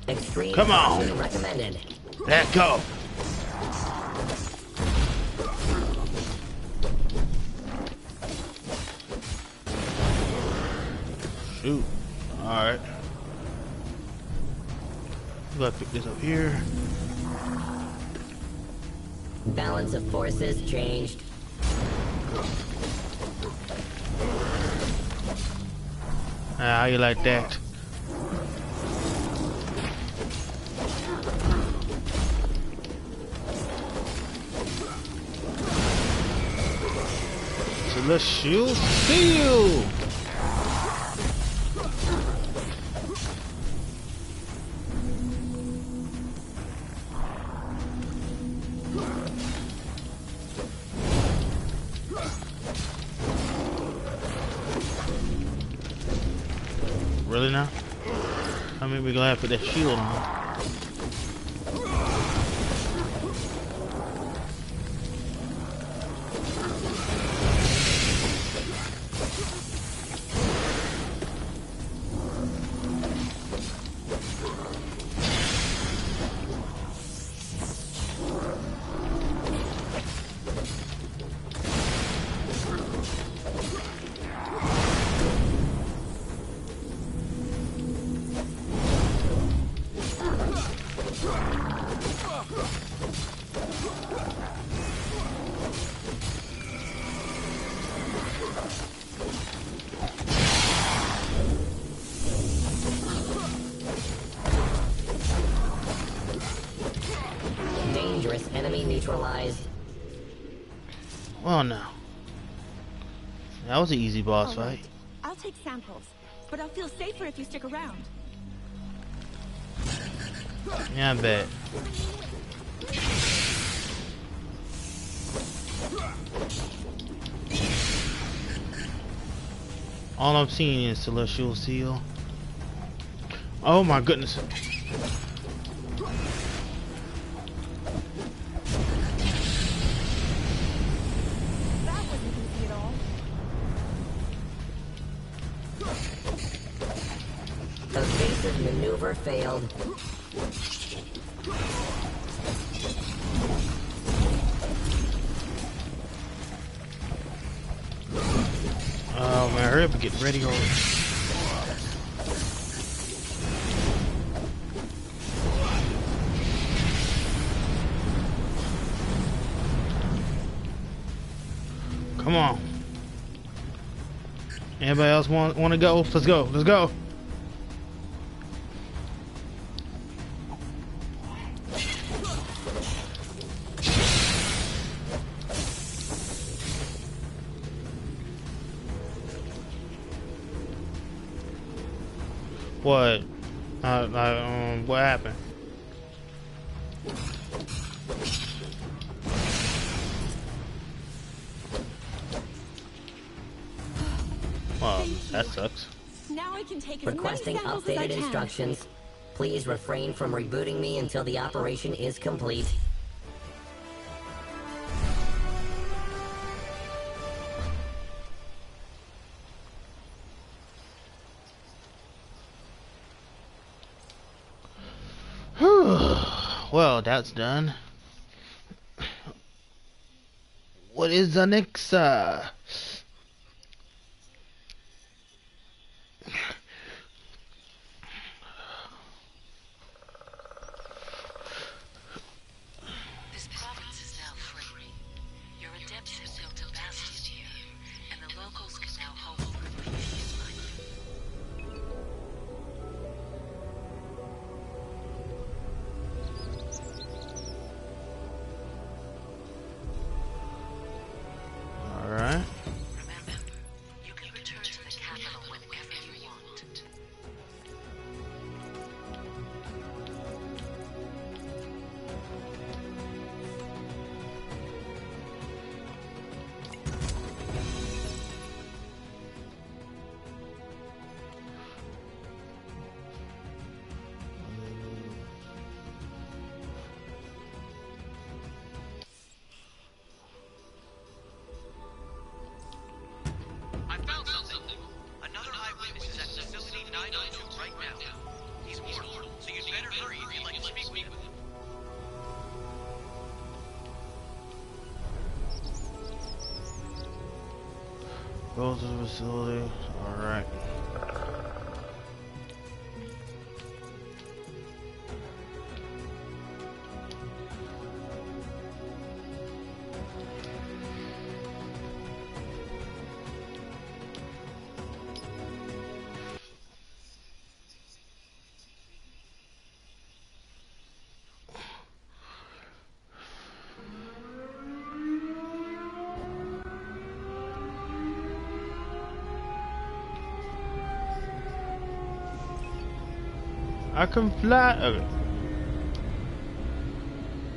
Extreme Come caution on. recommended. Let go. Shoot. Alright. Gotta pick this up here. Balance of forces changed. How you like that? Celestial Seal! Really now? I mean, we're gonna have to put that shield on. Dangerous enemy neutralized. Well, no. That was an easy boss All right. fight. I'll take samples, but I'll feel safer if you stick around. Yeah, I bet. All I'm seeing is Celestial Seal. Oh my goodness. That wasn't easy at all. Evasive maneuver failed. Oh man, hurry up and get ready already. Come on. Anybody else want to go? Let's go. Let's go. What? What happened? Well, that sucks. Now I can take as Requesting many samples as I updated can. instructions. Please refrain from rebooting me until the operation is complete. Well, that's done. What is the next? This province is now free. Your adepts have built a bastion here, and the locals can now hope for a peaceful life. All right. Go to the facility. Alright. I can fly. Okay.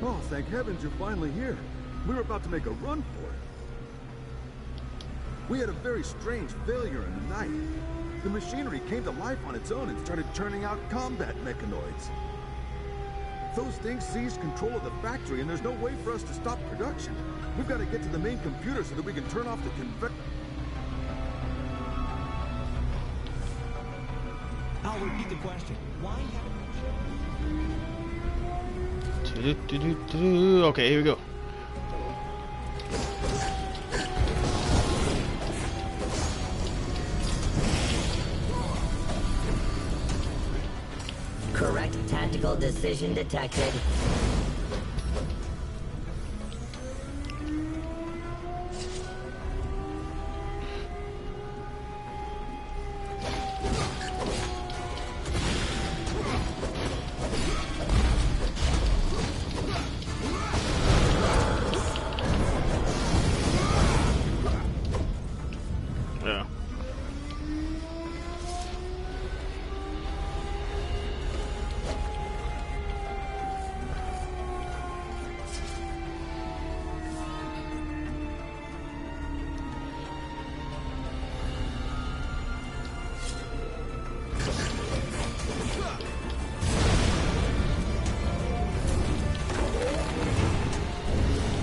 Oh, thank heavens you're finally here. We were about to make a run for it. We had a very strange failure in the night. The machinery came to life on its own and started churning out combat mechanoids. Those things seized control of the factory and there's no way for us to stop production. We've got to get to the main computer so that we can turn off the I'll repeat the question. Why haven't Okay, here we go. Correct tactical decision detected. Yeah.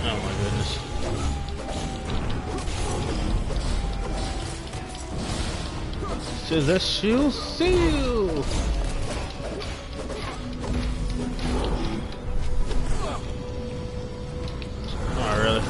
Oh my goodness. Celestial Seal! Oh, really?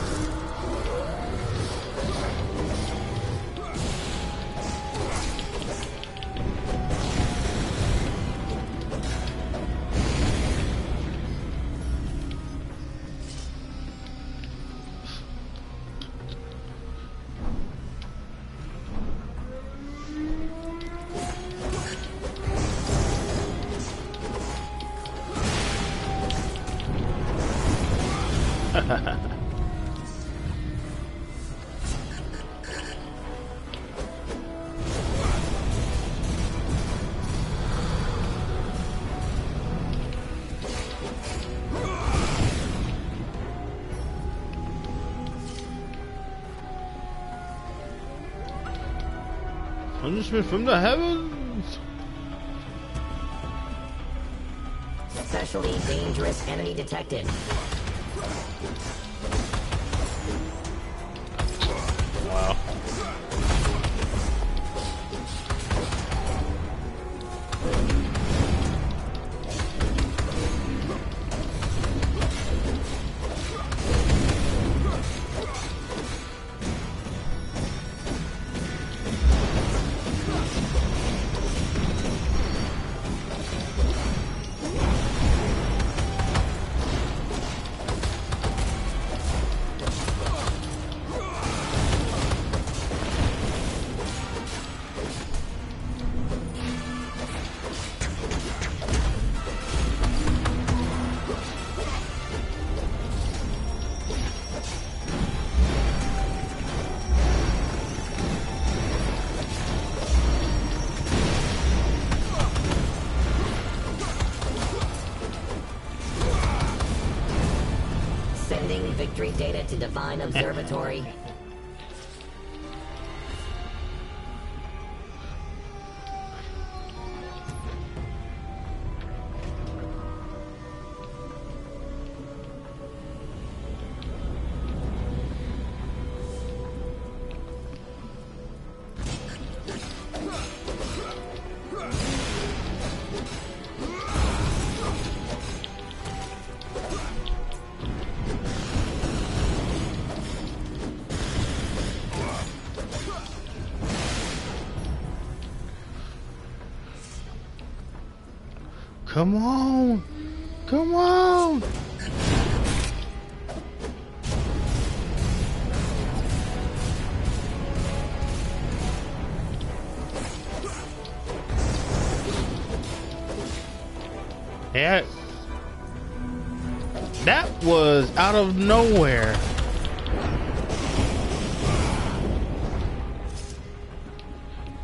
Punishment from the heavens! Especially dangerous enemy detected. Wow. Sending victory data to Divine Observatory. Come on! Come on! Yeah. That was out of nowhere.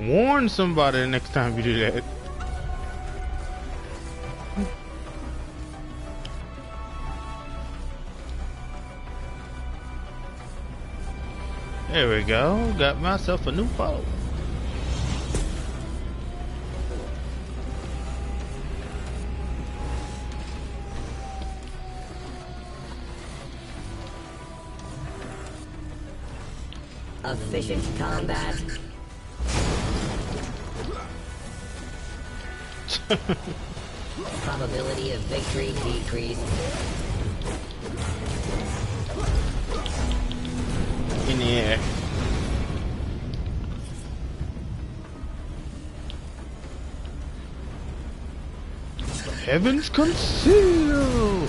Warn somebody the next time you do that. There we go. Got myself a new bow. Efficient combat. Probability of victory decreased. In the air. Heavens conceal.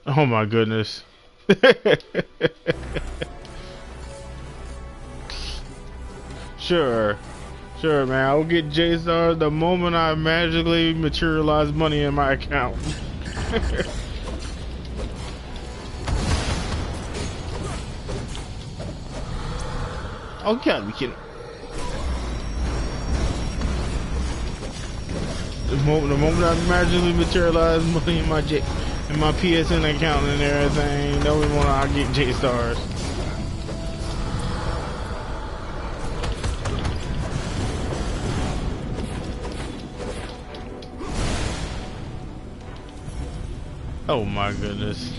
Oh my goodness. Sure, man. I'll get J-Star the moment I magically materialize money in my account. Oh God, we can. The moment I magically materialize money in my PSN account and everything, then we wanna I get J-Stars. Oh my goodness.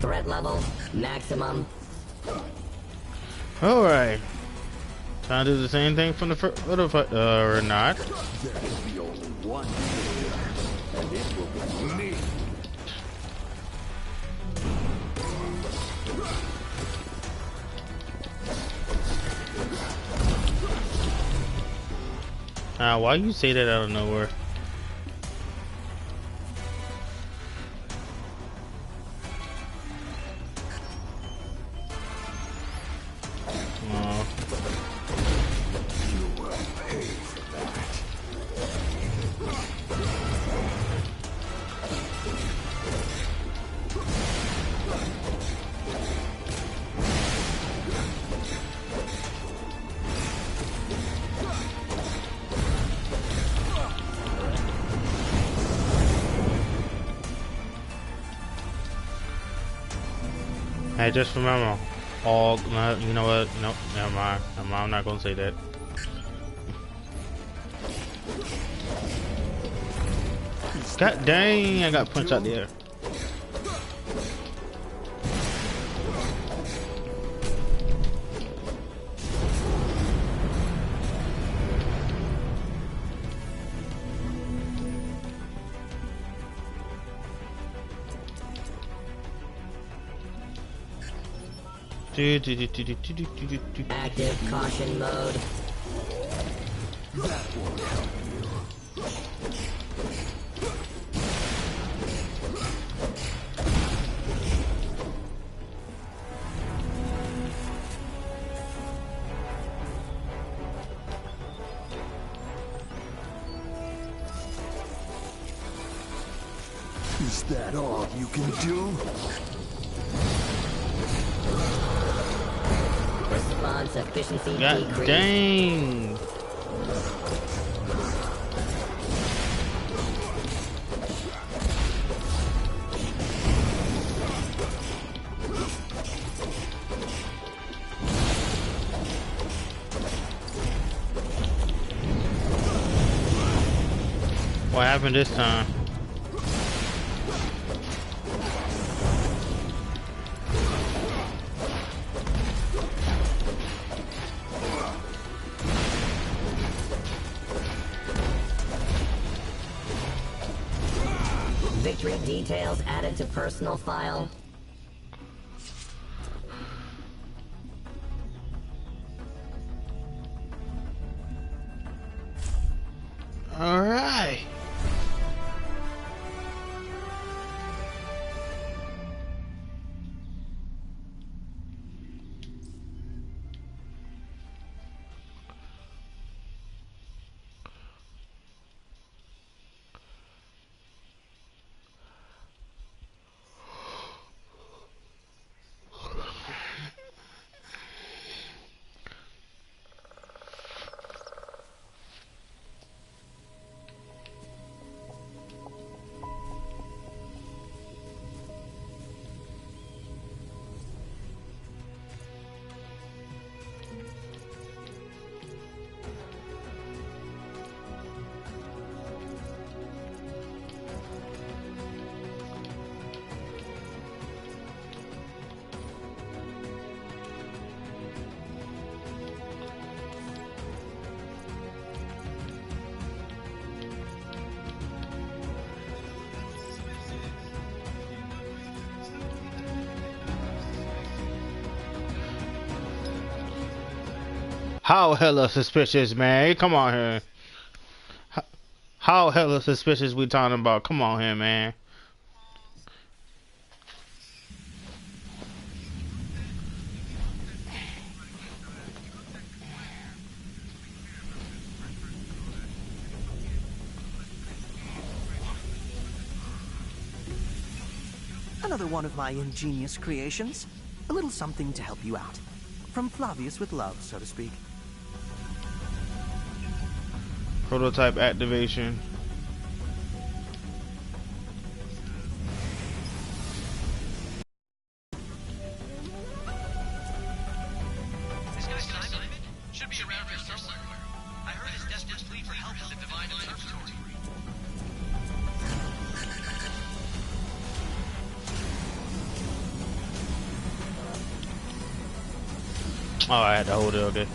Threat level maximum. All right, trying to do the same thing from the other fight, or not? There will be only one failure, and it will be me. Why you say that out of nowhere? Hey, just remember, you know what? Nope, never mind. I'm not gonna say that. God dang, I got punched out the air. Active caution mode. That won't help you. Is that all you can do? response efficiency God decreased. dang. What happened this time? Victory details added to personal file. All right. How hella suspicious, man? Come on here. How hella suspicious we talking about? Come on here, man. Another one of my ingenious creations. A little something to help you out. From Flavius with love, so to speak. Prototype activation. This guy Simon should be around here somewhere. I heard his desperate plea for help in the Divine Observatory. Oh, I had to hold it, okay.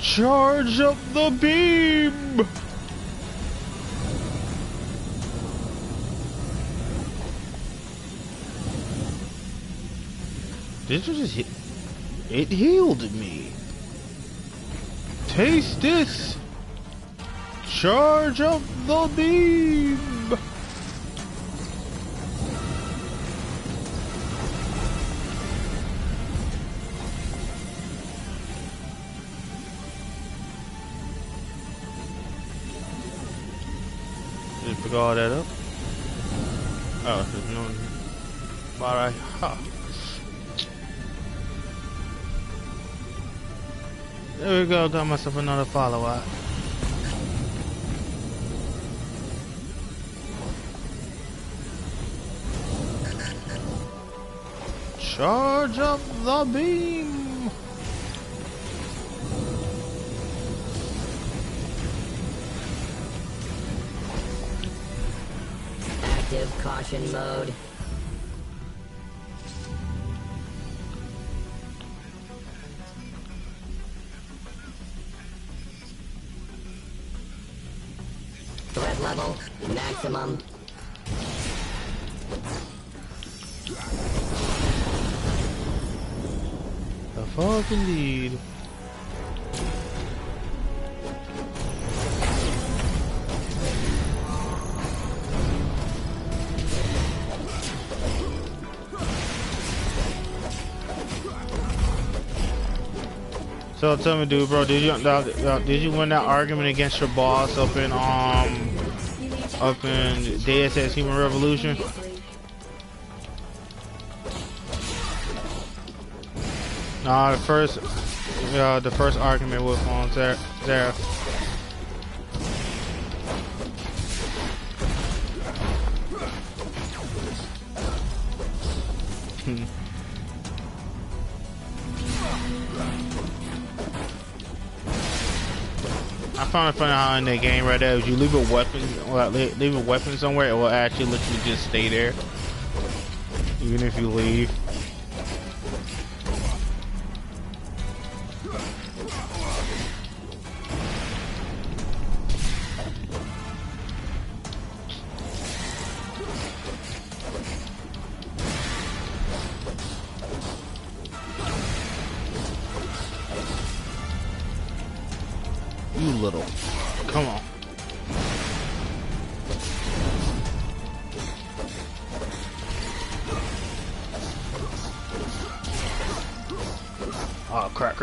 Charge up the beam! Did you just hit? It healed me. Taste this! Charge up the beam! Just pick all that up. Oh, there's no. Alright, huh. There we go, got myself another follow-up. Charge up the beam! Active caution mode. Threat level maximum. The fuck indeed. So tell me, dude, bro, did you win that argument against your boss up in up in Deus Ex Human Revolution. Nah, the first argument was on Zara. I found it funny how in that game right there, if you leave a weapon somewhere, it will actually let you just stay there, even if you leave. You little. Come on. Oh, crap.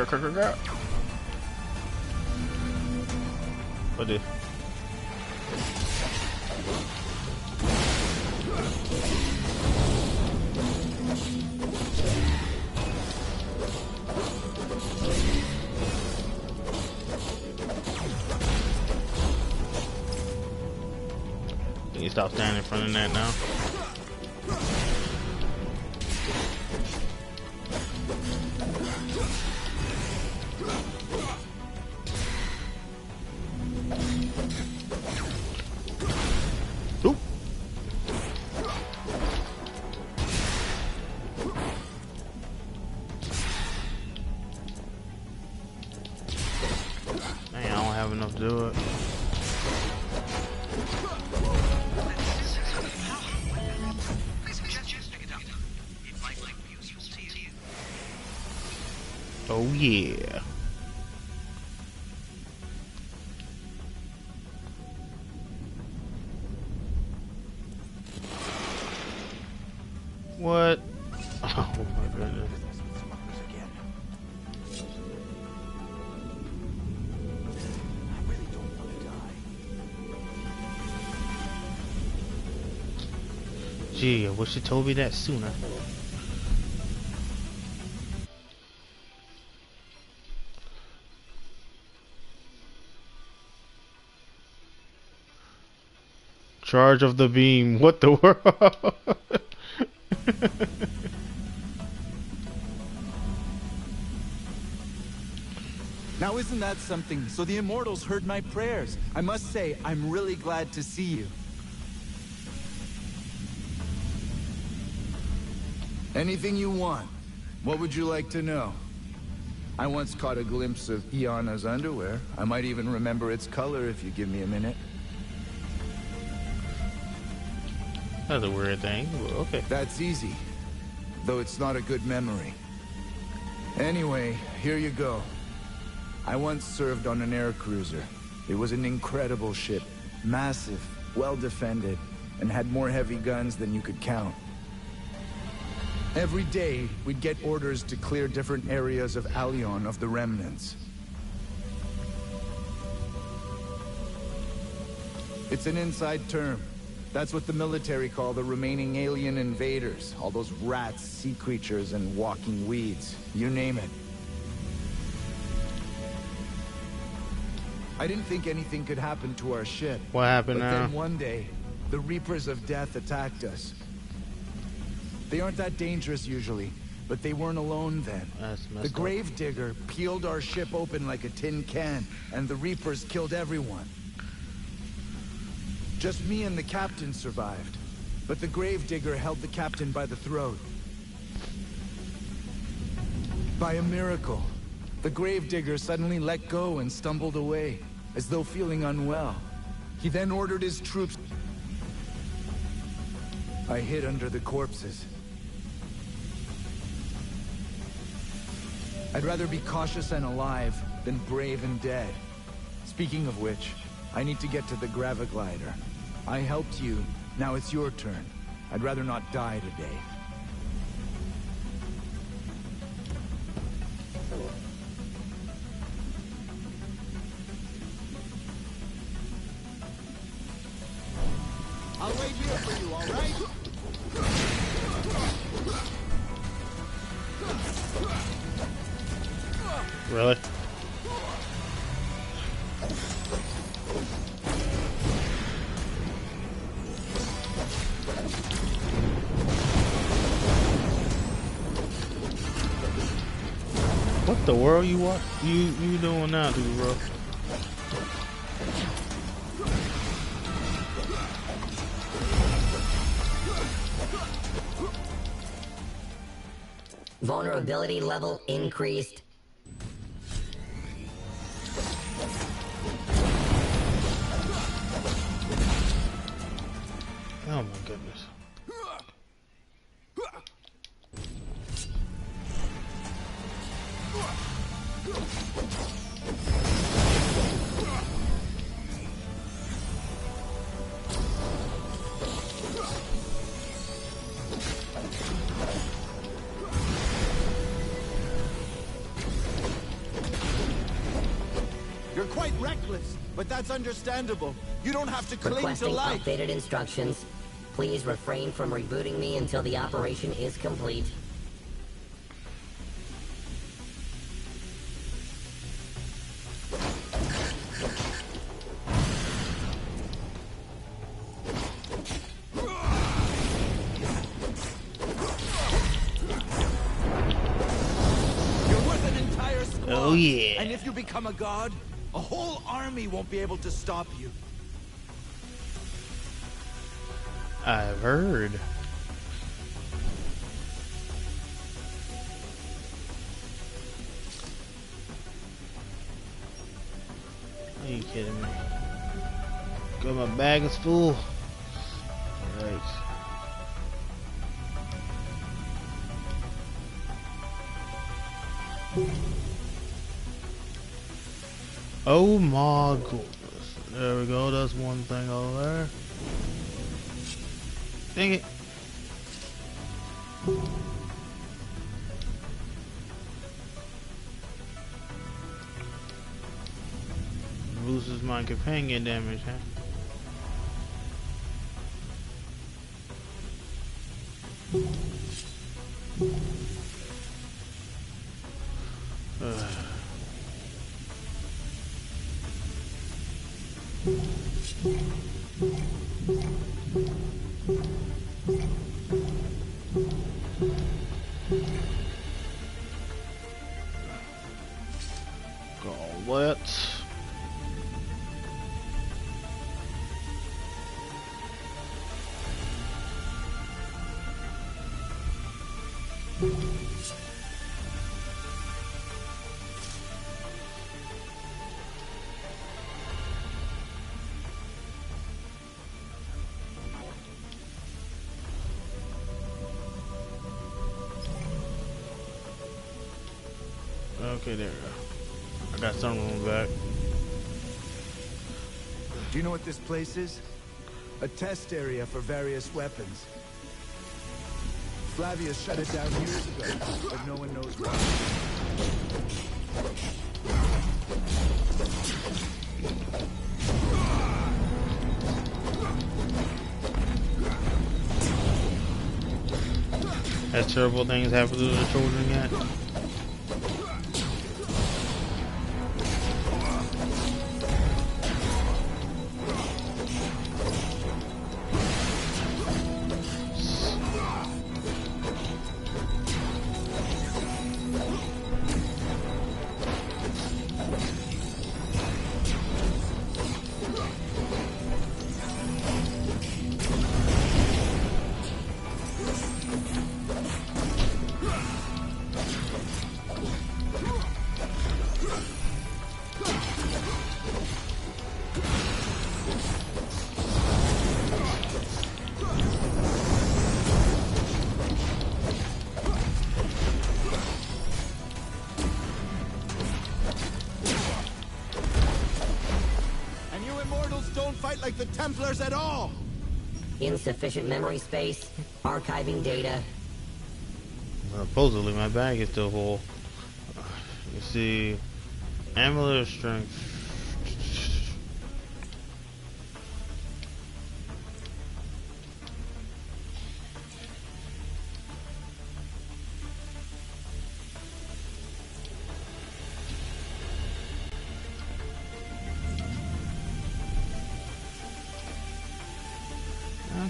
What is? You stop standing in front of that now. Oop. Man, I don't have enough to do it. Oh yeah. What? Oh my goodness. Gee, I wish you told me that sooner. Charge of the beam. What the world? Now isn't that something? So the Immortals heard my prayers. I must say, I'm really glad to see you. Anything you want. What would you like to know? I once caught a glimpse of Iana's underwear. I might even remember its color if you give me a minute. That's a weird thing. Okay. That's easy. Though it's not a good memory. Anyway, here you go. I once served on an air cruiser. It was an incredible ship. Massive, well defended, and had more heavy guns than you could count. Every day, we'd get orders to clear different areas of Albion of the remnants. It's an inside term. That's what the military call the remaining alien invaders. All those rats, sea creatures, and walking weeds. You name it. I didn't think anything could happen to our ship. What happened now? But then one day, the Reapers of Death attacked us. They aren't that dangerous usually, but they weren't alone then. The Gravedigger peeled our ship open like a tin can, and the Reapers killed everyone. Just me and the captain survived, but the Gravedigger held the captain by the throat. By a miracle, the Gravedigger suddenly let go and stumbled away, as though feeling unwell. He then ordered his troops. I hid under the corpses. I'd rather be cautious and alive than brave and dead. Speaking of which, I need to get to the Graviglider. I helped you, now it's your turn. I'd rather not die today. right? Really? What the world you doing now, dude, bro? Vulnerability level increased. Oh my goodness. You're quite reckless, but that's understandable. You don't have to cling to Requesting life. updated instructions. Please refrain from rebooting me until the operation is complete. You're worth an entire squad. Oh yeah. And if you become a god, a whole army won't be able to stop you. I've heard. Are you kidding me? Good, my bag is full. Alright. Oh my goodness. There we go, that's one thing over there. Dang it. Loses my companion damage, huh? Gauntlet. Okay, there we go. I got some on my back. Do you know what this place is? A test area for various weapons. Flavius shut it down years ago, but no one knows why. Has terrible things happened to the children yet? Like the Templars at all. Insufficient memory space. Archiving data. Supposedly my bag is still full. You see, amulet of strength.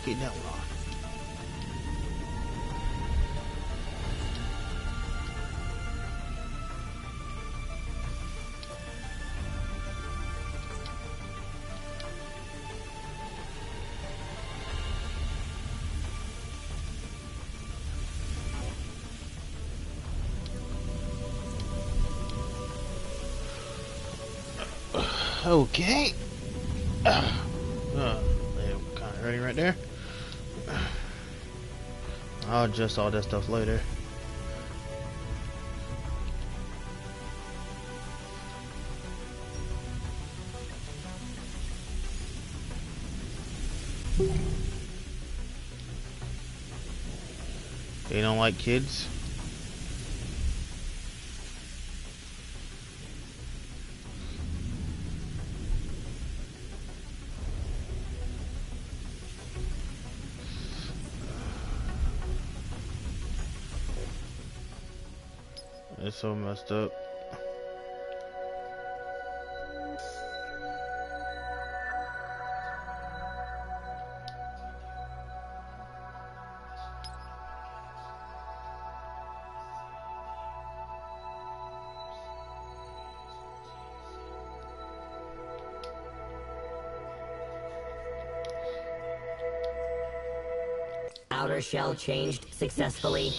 kick that one off. Okay. Kind of ready right there. I'll adjust all that stuff later. They don't like kids. It's so messed up. Outer shell changed successfully.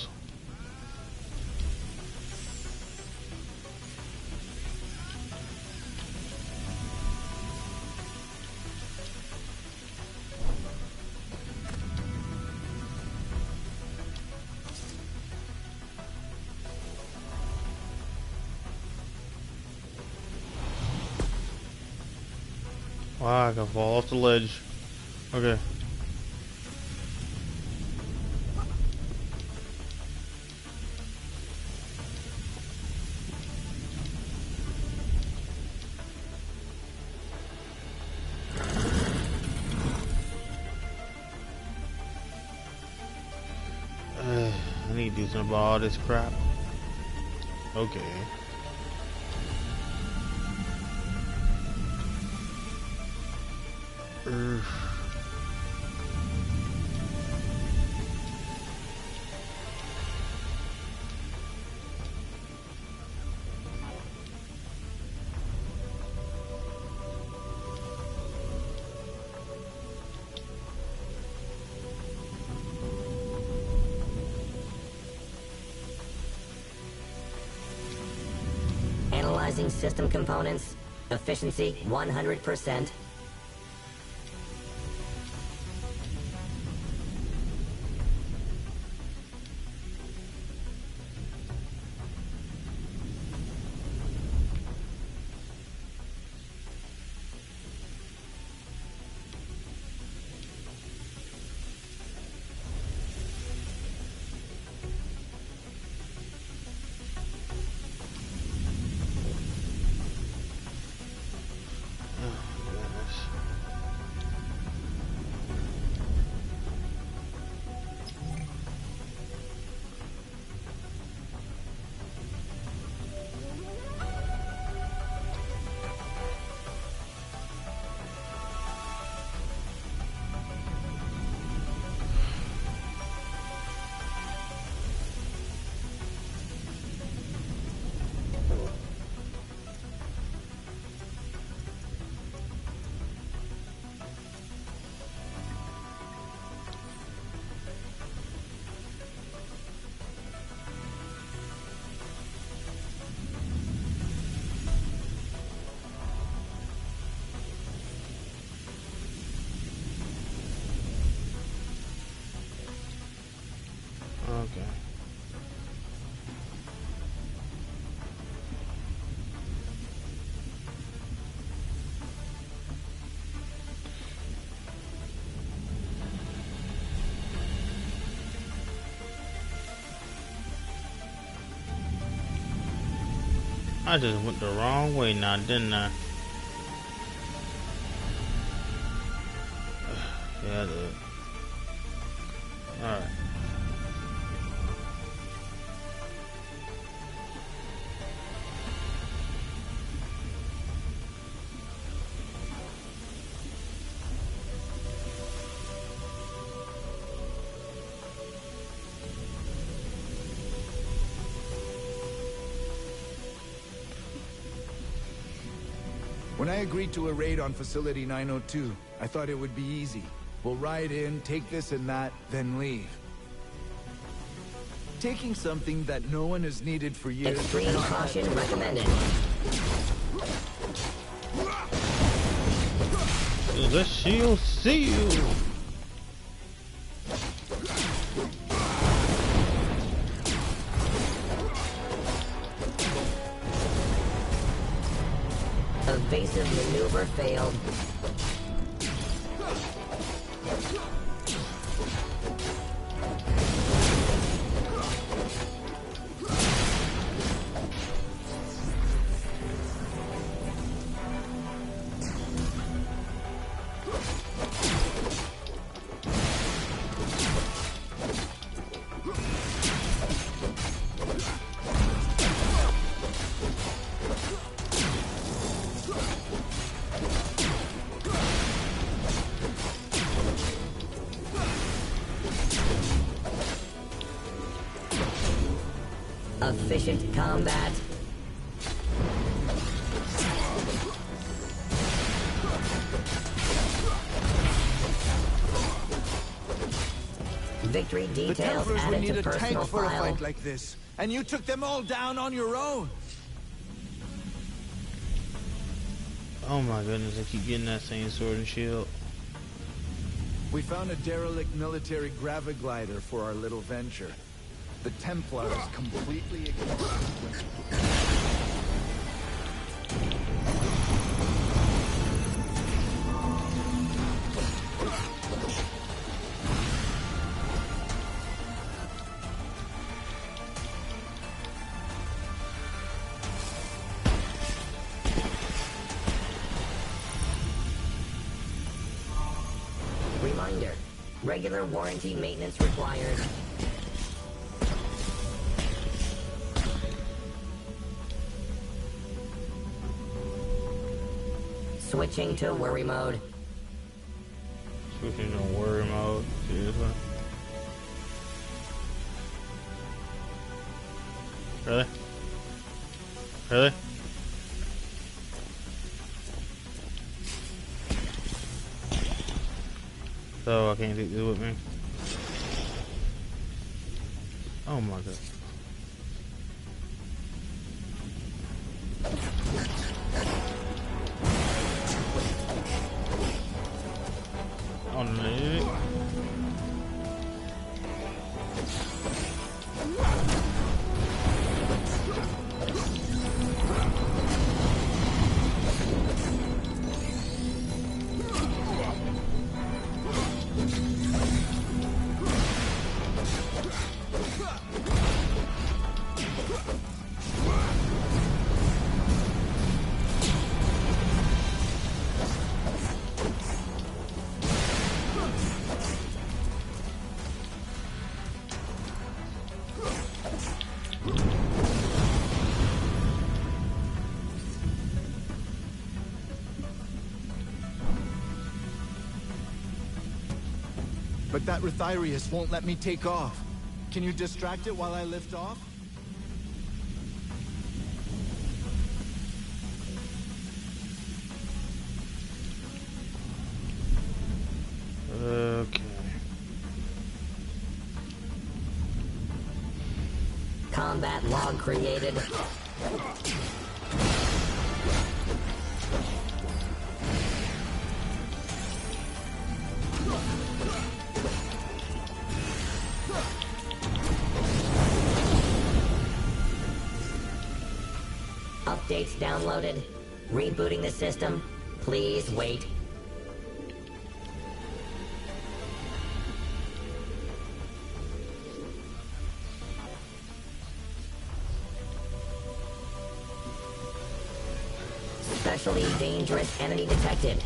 Wow, I can fall off the ledge. Okay. I need to do something about all this crap. Okay. Analyzing system components. Efficiency 100%. Okay. I just went the wrong way now, didn't I? Yeah, I did. Alright. When I agreed to a raid on Facility 902, I thought it would be easy. We'll ride in, take this and that, then leave. Taking something that no one has needed for years... Extreme caution recommended. The shield seal. Evasive maneuver failed. Efficient combat. Victory The details Templars would added need to a tank personal for a file. fight like this, and you took them all down on your own. Oh my goodness, I keep getting that same sword and shield. We found a derelict military graviglider for our little venture. The Templars completely ignored. Reminder, regular warranty maintenance required. Switching to worry mode. Switching to worry mode. Seriously? Really? Really? So I can't take this with me. Oh my god. Oh no. But that Rithirius won't let me take off. Can you distract it while I lift off? Okay. Combat log created. Updates downloaded. Rebooting the system. Please wait. Especially dangerous enemy detected.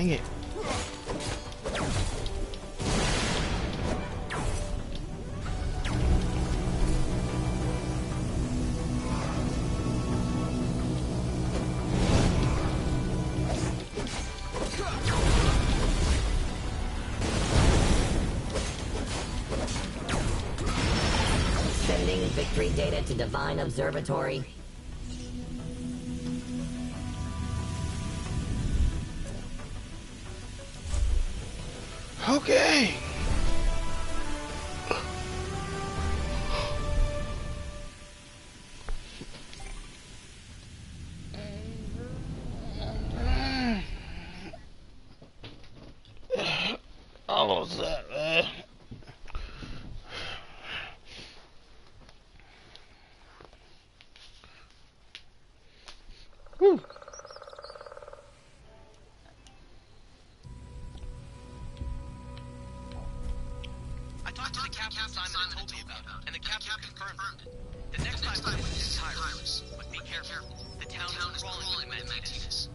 Dang it. Sending victory data to Divine Observatory. Okay. Almost that, man. Whew. I talked to the captain Simon told me about, and the captain confirmed it. The next time I went to Tyrus, but be careful. The town is crawling with Mantitas.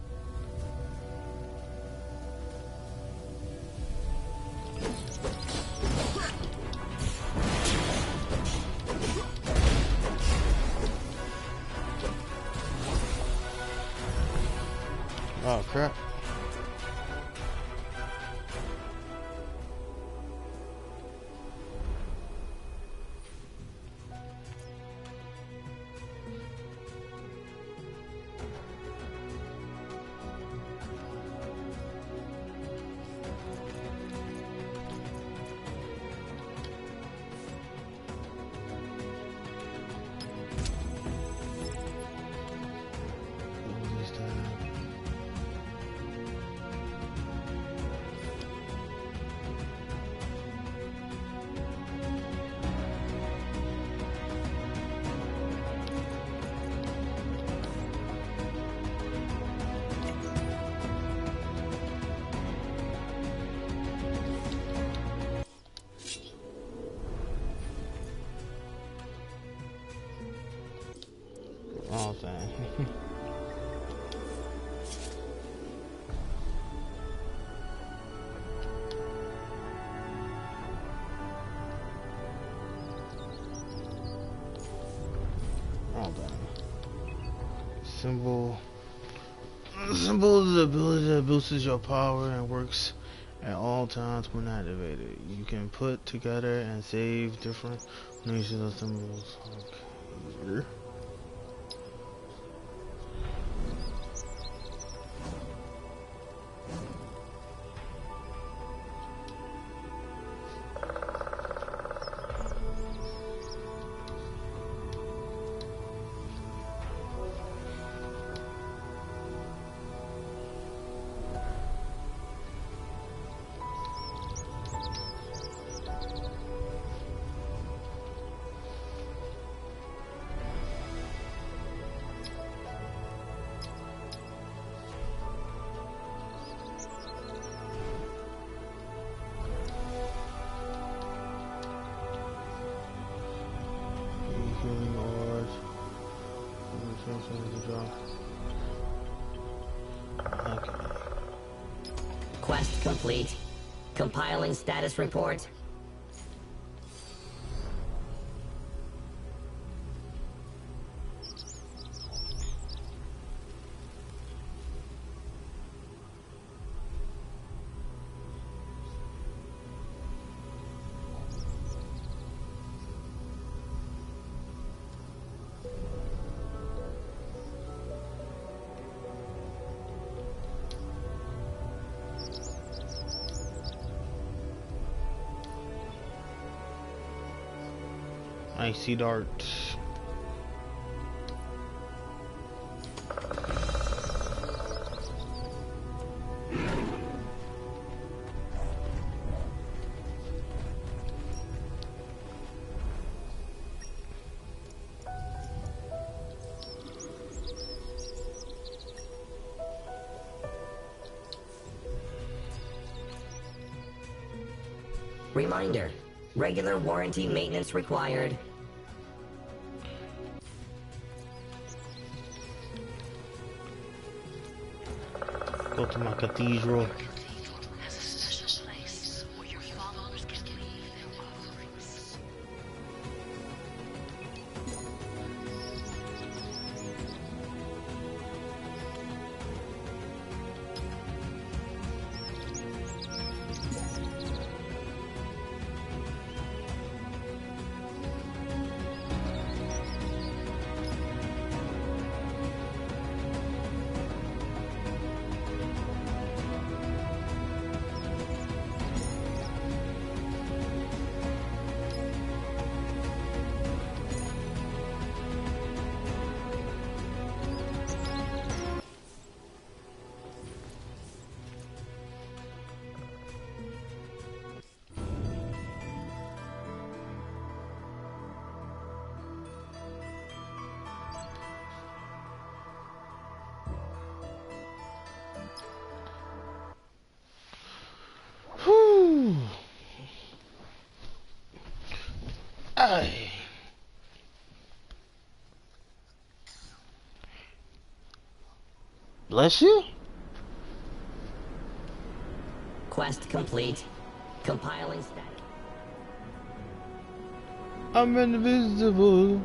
Oh crap. Oh, dang. Oh, dang. Symbol. Symbol is the ability that boosts your power and works at all times when activated. You can put together and save different nations of symbols. Okay. Okay. Quest complete. Compiling status report. Icy dart. Reminder. Regular warranty maintenance required. Go to my cathedral. die. Bless you. Quest complete. Compiling status. I'm invisible.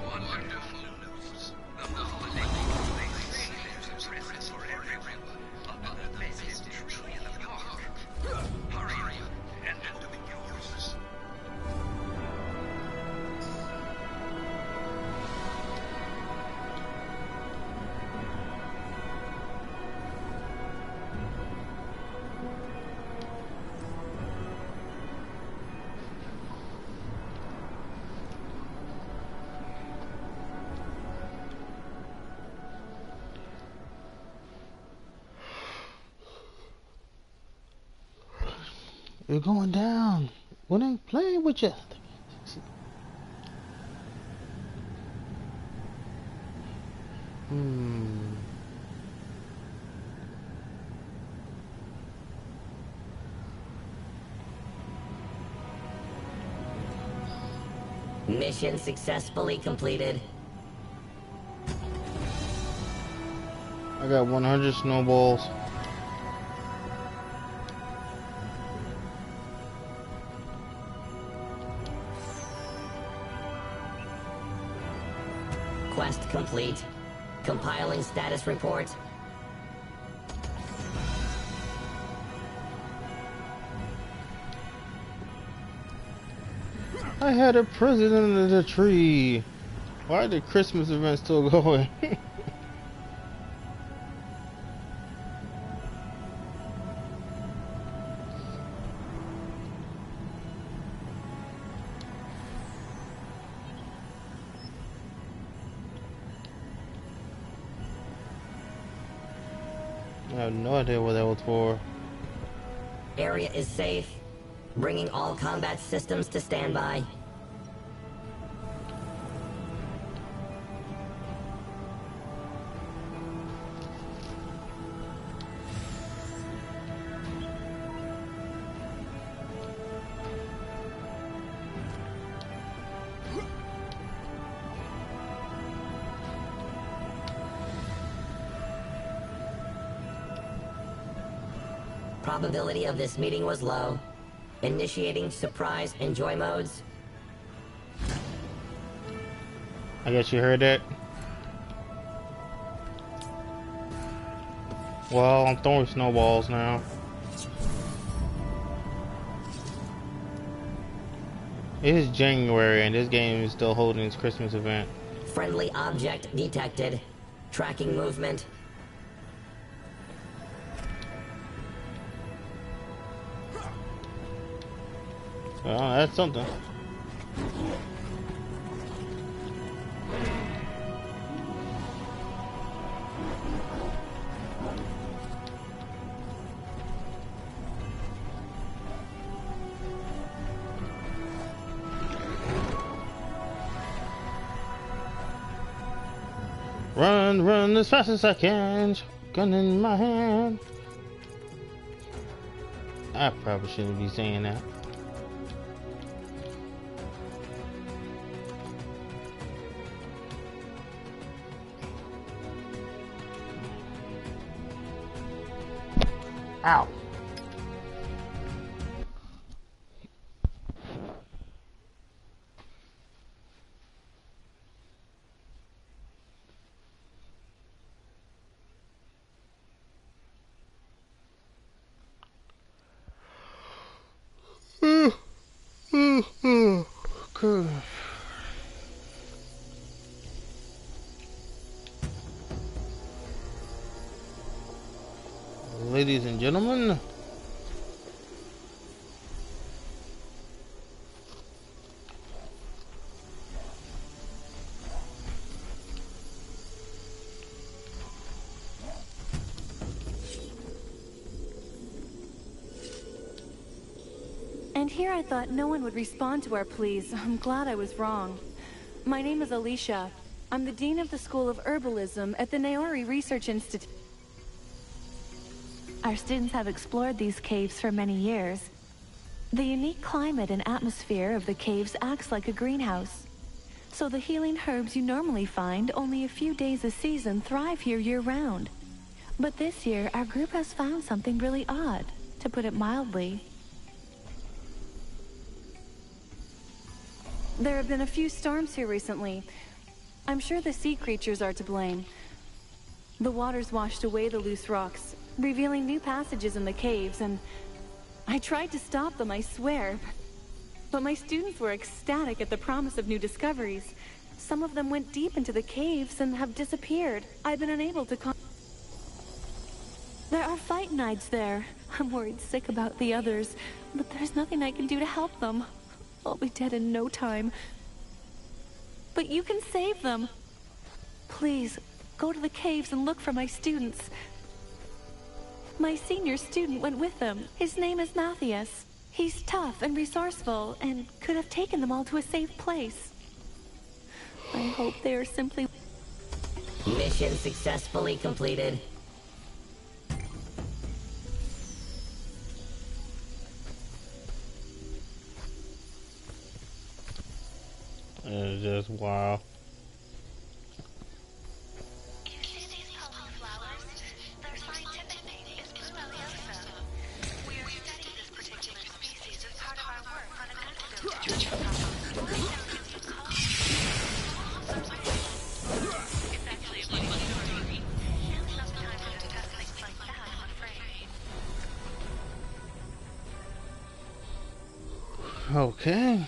Wonderful news. The holiday is for everyone. A massive tree in the park. Hurry and do it yours. You're going down. What ain't playing with you? Mission successfully completed. I got 100 snowballs. Quest complete. Compiling status report. I had a president of the tree. Why are the Christmas event still going? I have no idea what that was for. Area is safe. Bringing all combat systems to standby. Probability of this meeting was low. Initiating surprise enjoy modes. I guess you heard that. Well, I'm throwing snowballs now. It is January and this game is still holding its Christmas event. Friendly object detected. Tracking movement. Well, that's something. Run as fast as I can. Gun in my hand. I probably shouldn't be saying that. Ow. Good. Ladies and gentlemen, And here I thought no one would respond to our pleas. I'm glad I was wrong. My name is Alicia. I'm the Dean of the School of Herbalism at the Naori Research Institute. Our students have explored these caves for many years. The unique climate and atmosphere of the caves acts like a greenhouse. So the healing herbs you normally find only a few days a season thrive here year-round. But this year, our group has found something really odd, to put it mildly. There have been a few storms here recently. I'm sure the sea creatures are to blame. The waters washed away the loose rocks, revealing new passages in the caves, and I tried to stop them, I swear. But my students were ecstatic at the promise of new discoveries. Some of them went deep into the caves and have disappeared. I've been unable to There are fight knights there. I'm worried sick about the others, but there's nothing I can do to help them. I'll be dead in no time. But you can save them. Please, go to the caves and look for my students. My senior student went with them. His name is Matthias. He's tough and resourceful, and could have taken them all to a safe place. I hope they are simply... Mission successfully completed. It's just wow. Okay.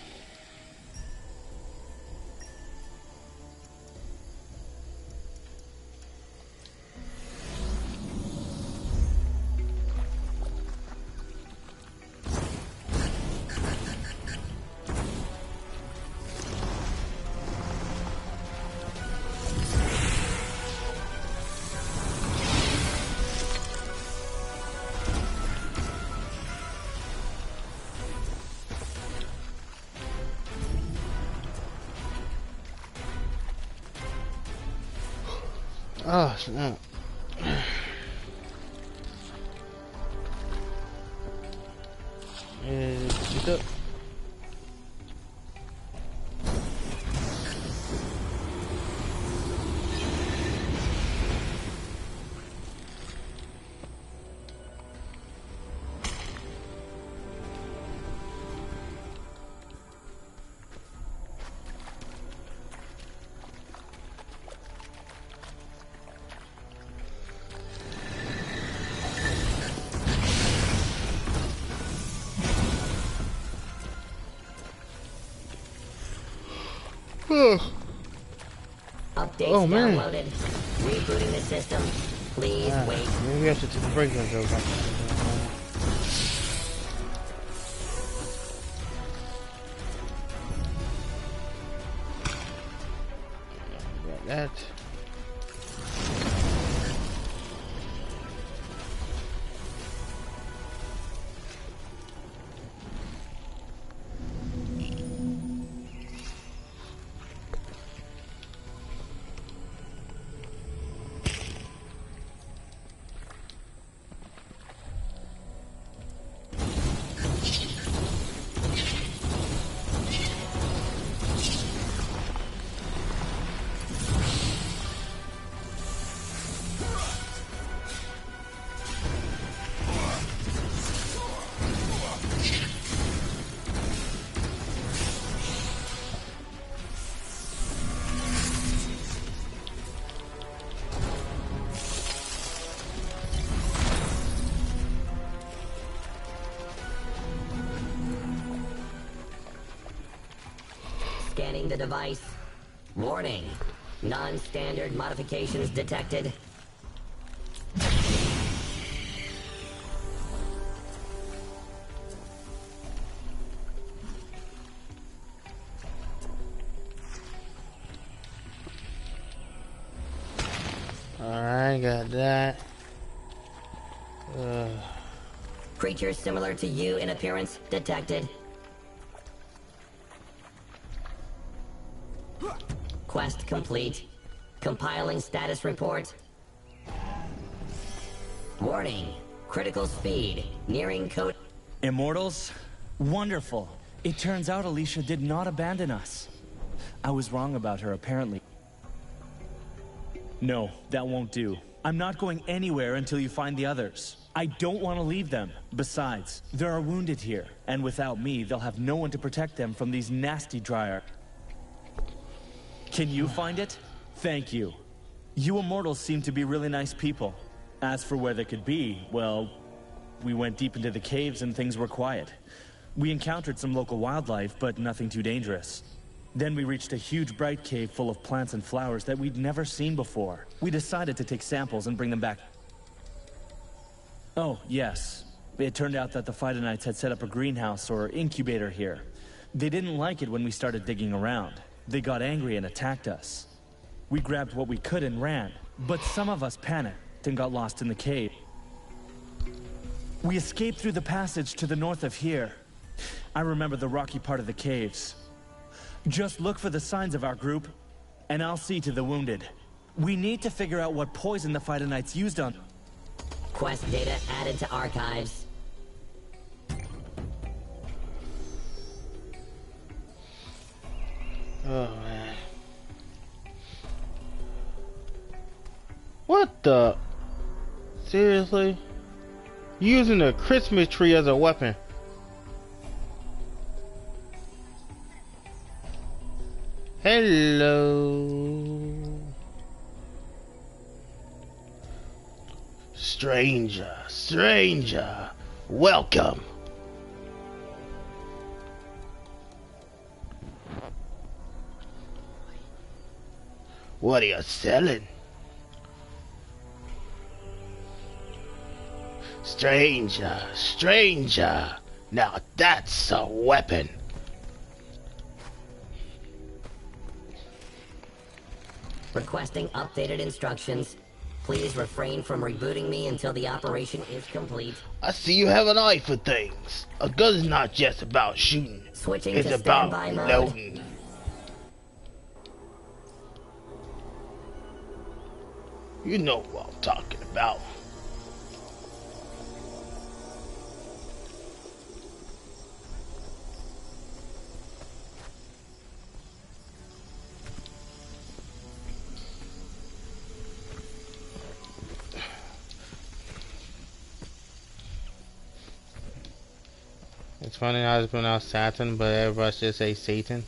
Oh, snap. Get up. Updates Oh, man. downloaded. Rebooting the system. Please wait. Maybe I should take a break and go back. Got that. Scanning the device. Warning. Non-standard modifications detected. Alright, got that. Creatures similar to you in appearance detected. Quest complete. Compiling status report. Warning. Critical speed. Nearing code. Immortals? Wonderful. It turns out Alicia did not abandon us. I was wrong about her, apparently. No, that won't do. I'm not going anywhere until you find the others. I don't want to leave them. Besides, there are wounded here, and without me, they'll have no one to protect them from these nasty Dryer. Can you find it? Thank you. You immortals seem to be really nice people. As for where they could be, well, we went deep into the caves and things were quiet. We encountered some local wildlife, but nothing too dangerous. Then we reached a huge bright cave full of plants and flowers that we'd never seen before. We decided to take samples and bring them back. Oh, yes. It turned out that the Phytonites had set up a greenhouse or incubator here. They didn't like it when we started digging around. They got angry and attacked us. We grabbed what we could and ran, but some of us panicked and got lost in the cave. We escaped through the passage to the north of here. I remember the rocky part of the caves. Just look for the signs of our group, and I'll see to the wounded. We need to figure out what poison the Phytonites used on... Quest data added to archives. Oh, man. What the? Seriously? Using a Christmas tree as a weapon. Hello. Stranger, welcome. What are you selling? Stranger, now that's a weapon. Requesting updated instructions. Please refrain from rebooting me until the operation is complete. I see you have an eye for things. A gun's not just about shooting. Switching it's to about standby mode. loading. You know what I'm talking about. It's funny how it's pronounced Saturn, but everybody should say Satan.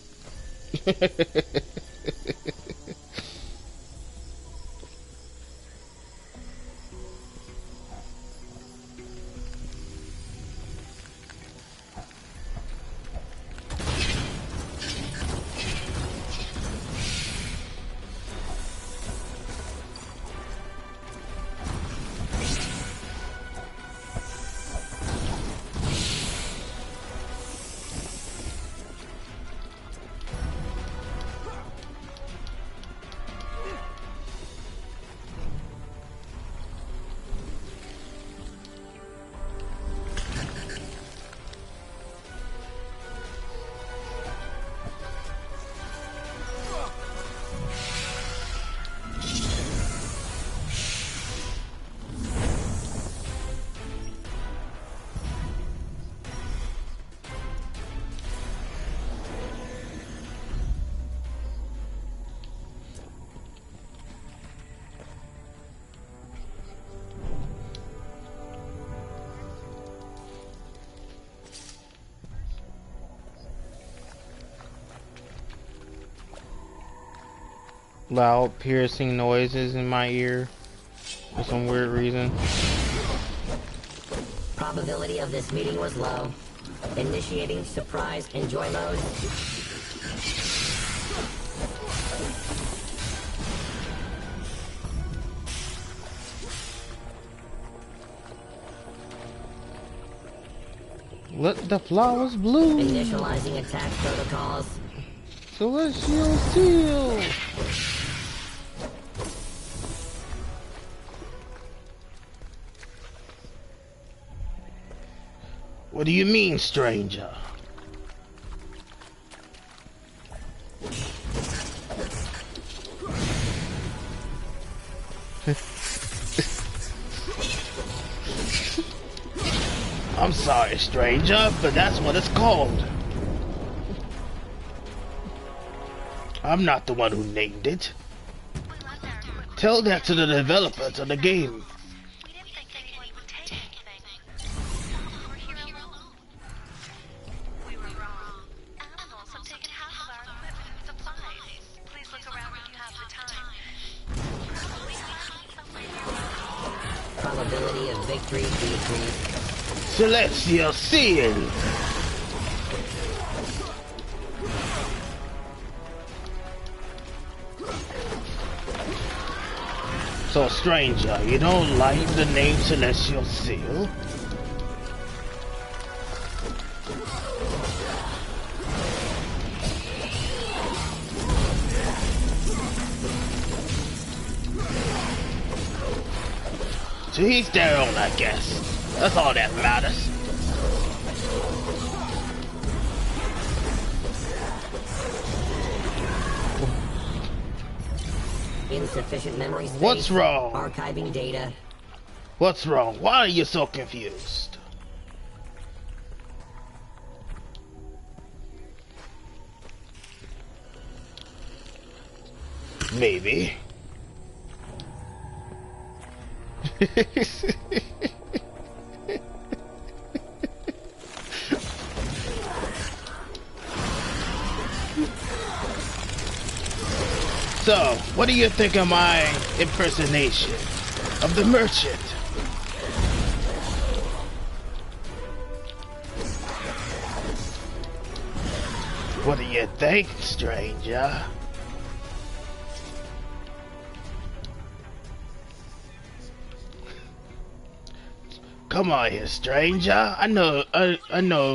Loud piercing noises in my ear for some weird reason. Probability of this meeting was low. Initiating surprise enjoy mode. Let the flowers bloom. Initializing attack protocols. Celestial Seal. What do you mean, stranger? I'm sorry, stranger, but that's what it's called. I'm not the one who named it. Tell that to the developers of the game. We didn't think anyone would take anything. We're here alone. We were wrong. Animals have taken half of our equipment and supplies. Please look around when you have the time. Probability of victory decreased. Celestial Seal! So, stranger, you don't like the name Celestial Seal? To each their own, I guess. That's all that matters. Insufficient memory space. What's wrong? Archiving data. What's wrong? Why are you so confused? Maybe. So, what do you think of my impersonation of the merchant? What do you think, stranger? Come on here, stranger. I know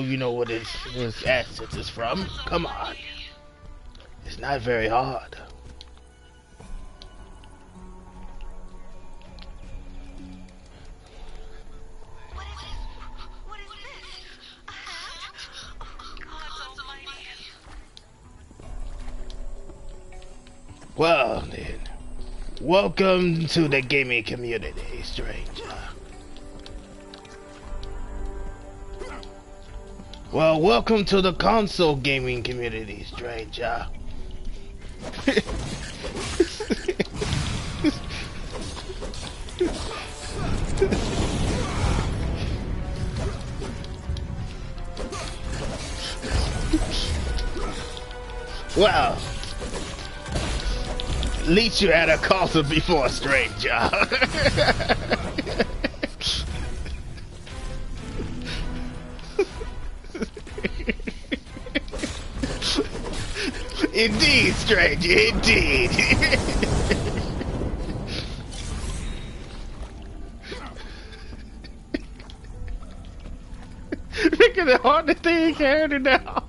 you know what his accent is from. Come on. It's not very hard. What is this? A hat? Oh, God almighty. Well then, welcome to the gaming community, stranger. Well, welcome to the console gaming community, stranger. Well, at least you had a console before, stranger. Indeed, stranger, indeed. Making it hard to think harder now.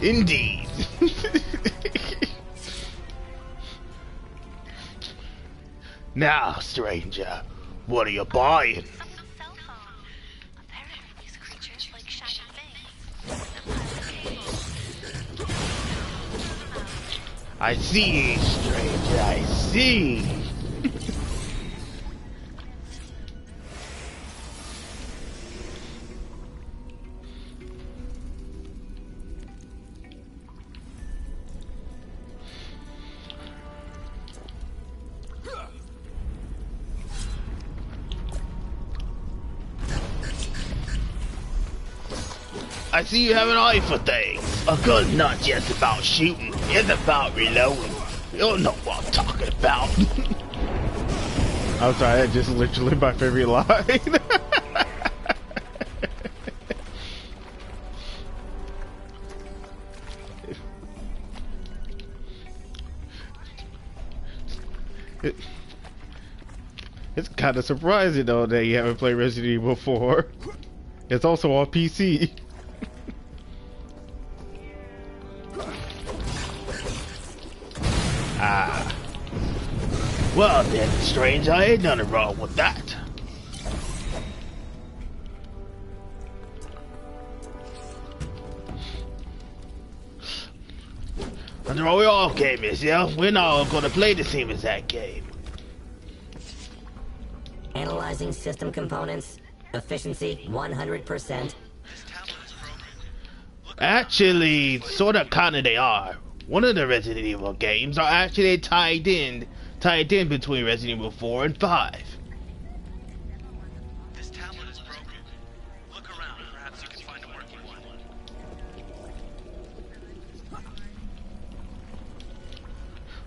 Indeed. Now, stranger, what are you buying? A cell phone. Apparently these creatures like shiny things. I see, stranger, I see. I see you have an eye for things. A gun's not just about shooting, it's about reloading. You'll know what I'm talking about. I'm sorry, that's just literally my favorite line. It's kind of surprising though that you haven't played Resident Evil 4. It's also on PC. Ah. Well then, stranger, ain't nothing wrong with that. After all, we're all gamers, yeah? We're not all gonna play the same exact game. Analyzing system components. Efficiency 100%. Actually, sorta kinda they are. One of the Resident Evil games are actually tied in between Resident Evil 4 and 5. This tablet is broken. Look around. Perhaps you can find a working one.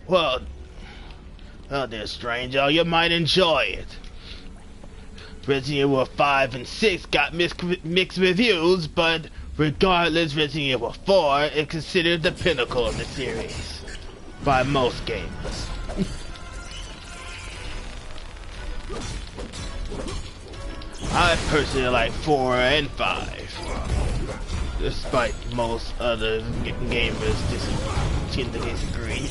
Well, dear stranger, you might enjoy it. Resident Evil 5 and 6 got mixed reviews, but regardless, Resident Evil 4 is considered the pinnacle of the series by most gamers. I personally like 4 and 5, despite most other gamers tend to disagree.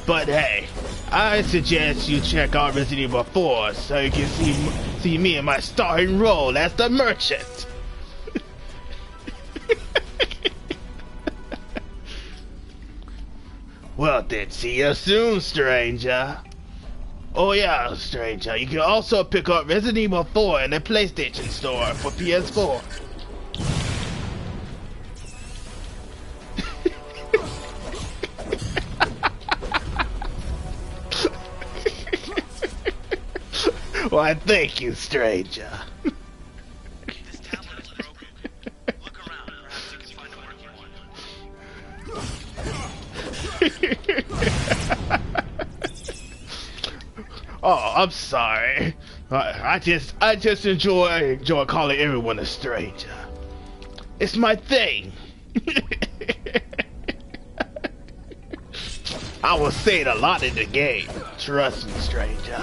But hey, I suggest you check out Resident Evil 4 so you can see me in my starring role as the merchant. Well then, see you soon, stranger. Oh yeah, stranger, you can also pick up Resident Evil 4 in the PlayStation Store for PS4. Why, thank you, stranger. This tablet is broken. Look around. Perhaps you can find a working one. Oh, I'm sorry. I just enjoy calling everyone a stranger. It's my thing. I will say it a lot in the game. Trust me, stranger.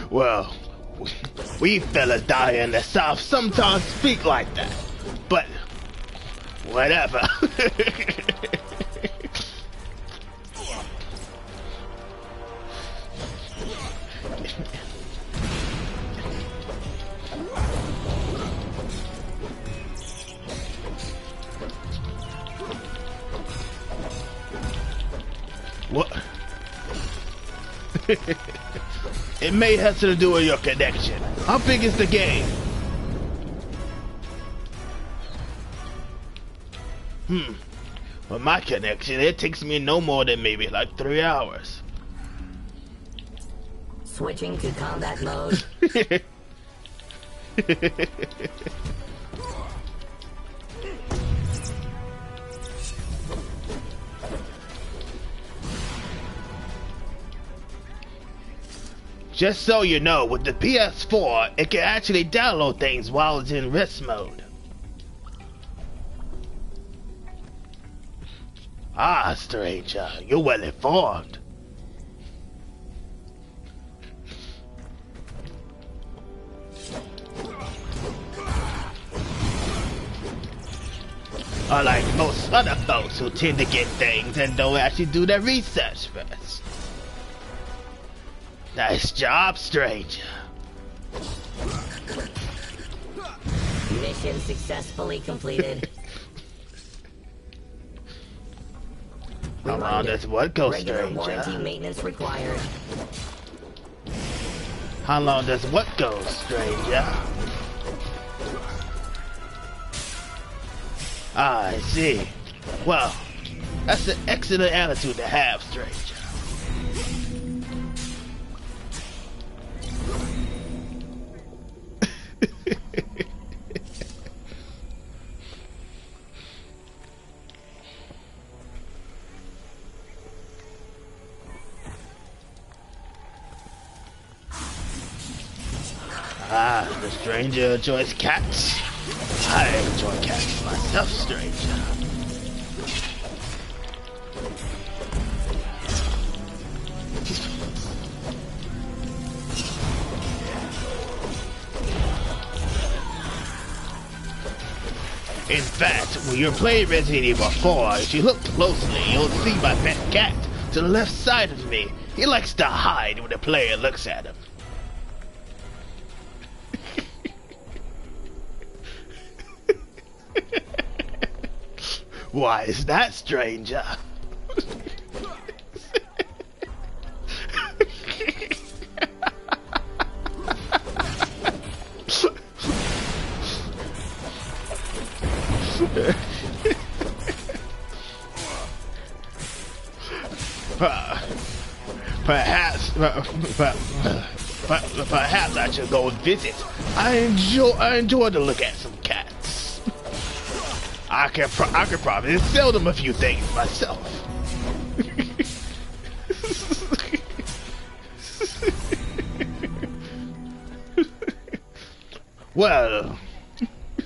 Well, we fellas down here in the South sometimes speak like that, but whatever. What? It may have to do with your connection. How big is the game? With my connection, it takes me no more than maybe like 3 hours. Switching to combat mode. Just so you know, with the PS4, it can actually download things while it's in rest mode. Ah, stranger, you're well informed. Unlike most other folks who tend to get things and don't actually do their research first. Nice job, stranger. Mission successfully completed. How long does what go, Regular stranger? warranty maintenance required. How long does what go, stranger? Ah, I see. Well, that's an excellent attitude to have, stranger. Ah, the stranger enjoys cats. I enjoy cats myself, stranger. In fact, when you're playing Resident Evil 4, if you look closely, you'll see my pet cat to the left side of me. He likes to hide when the player looks at him. Why is that, stranger? Perhaps I should go and visit. I enjoy to look at some cats. I could probably sell them a few things myself. Well,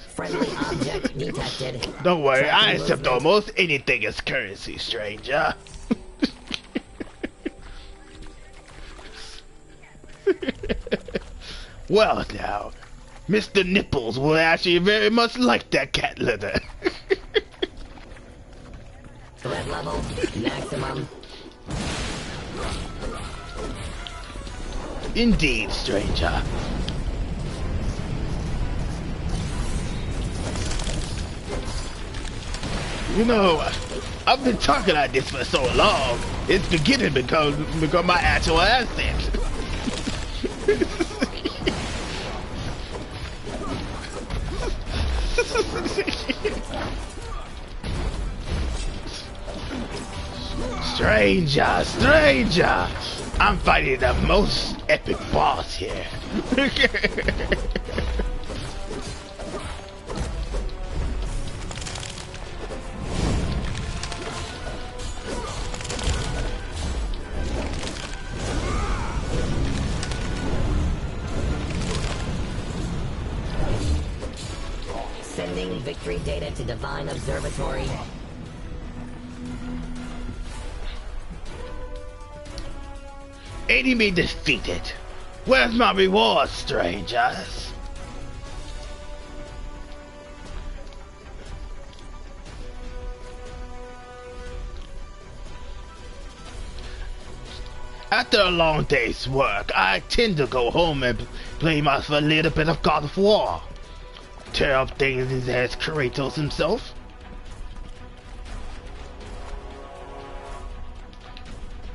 Friendly object detected. Don't worry, I accept almost anything as currency, stranger. Well now, Mr. Nipples will actually very much like that cat litter. Threat level maximum. Indeed, stranger. You know, I've been talking like this for so long, it's beginning to become my actual asset. Stranger! I'm fighting the most epic boss here. Sending victory data to Divine Observatory. Enemy defeated. Where's my reward, strangers? After a long day's work, I tend to go home and play myself a little bit of God of War. Tear up things as Kratos himself.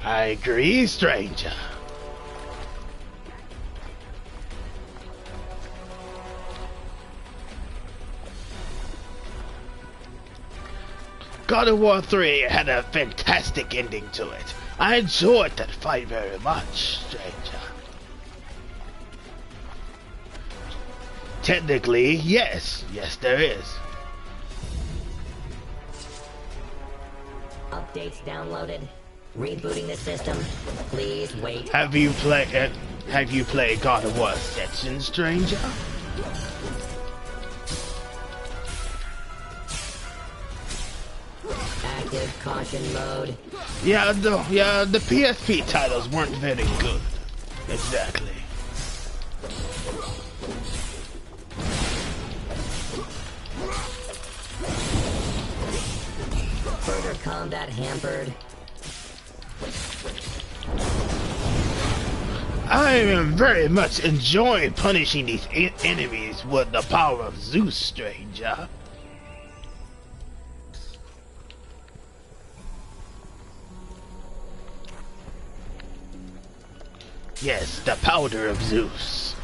I agree, stranger. God of War 3 had a fantastic ending to it. I enjoyed that fight very much, stranger. Technically, yes. Yes, there is. Updates downloaded. Rebooting the system. Please wait. Have you played God of War Ascension, stranger? Active caution mode. Yeah, the PSP titles weren't very good. Exactly. Further combat hampered. I am very much enjoying punishing these enemies with the power of Zeus, stranger. Yes, the powder of Zeus.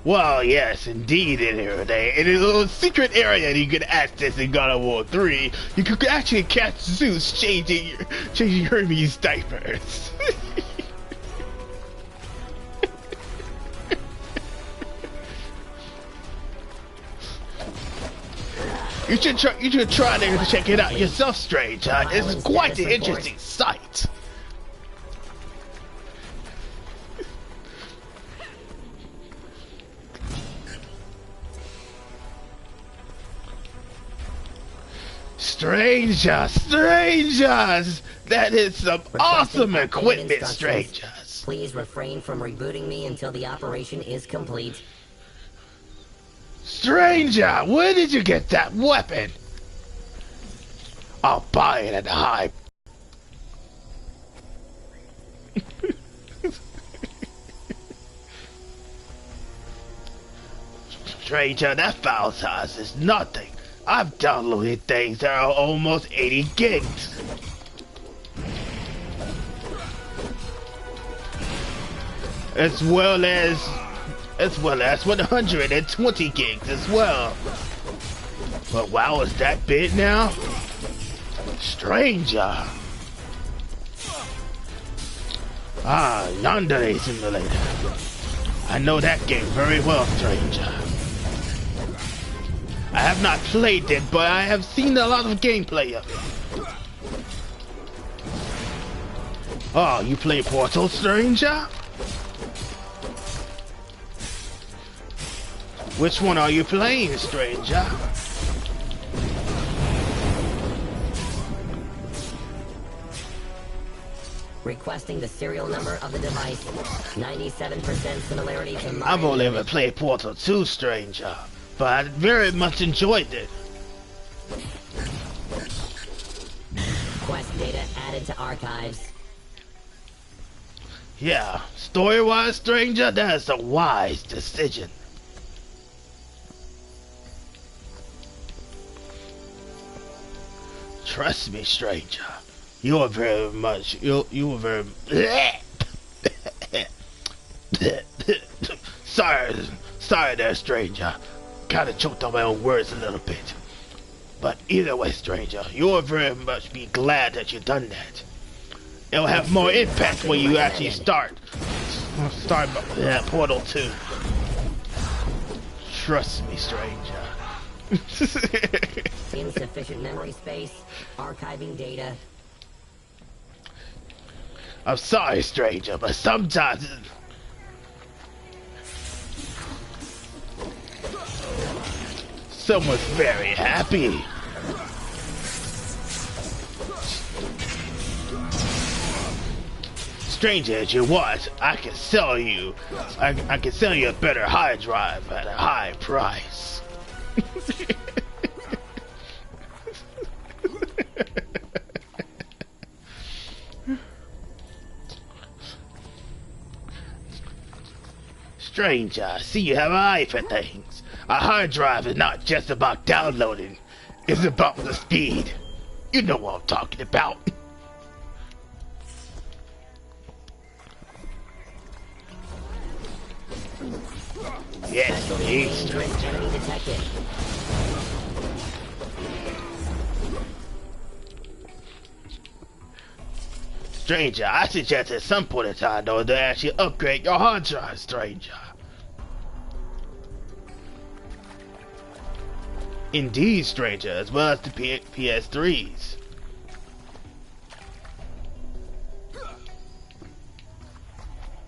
Well, yes, indeed, in a little secret area that you could access in God of War 3, you could actually catch Zeus changing Hermes' diapers. You should try to check it out yourself, stranger. It's quite an interesting sight. Strangers! That is some Requesting awesome updated equipment, instructions. strangers. Please refrain from rebooting me until the operation is complete. Stranger, where did you get that weapon? I'll buy it at the high. Stranger, that file size is nothing. I've downloaded things that are almost 80 gigs. As well as 120 gigs as well. But wow, is that big now? Stranger. Ah, Yandere Simulator. I know that game very well, stranger. I have not played it, but I have seen a lot of gameplay of it. Oh, you play Portal, stranger? Which one are you playing, stranger? Requesting the serial number of the device. 97% similarity to my... I've only ever played Portal 2, stranger, but I very much enjoyed it. Quest data added to archives. Yeah, story-wise, stranger, that is a wise decision. Trust me, stranger. You are very much. You are very. Sorry there, stranger. Kind of choked on my own words a little bit. But either way, stranger, you will very much be glad that you've done that. It'll have more impact when you actually start Portal 2. Trust me, stranger. Insufficient memory space. Archiving data. I'm sorry, stranger, but sometimes... Someone's very happy. Stranger as you was, I can sell you. I can sell you a better hard drive at a high price. Stranger, I see you have an eye for things. A hard drive is not just about downloading, it's about the speed. You know what I'm talking about. Yes, indeed, stranger. Enemy detected. Stranger, I suggest at some point in time, though, to actually upgrade your hard drive, stranger. Indeed, stranger, as well as the PS3s.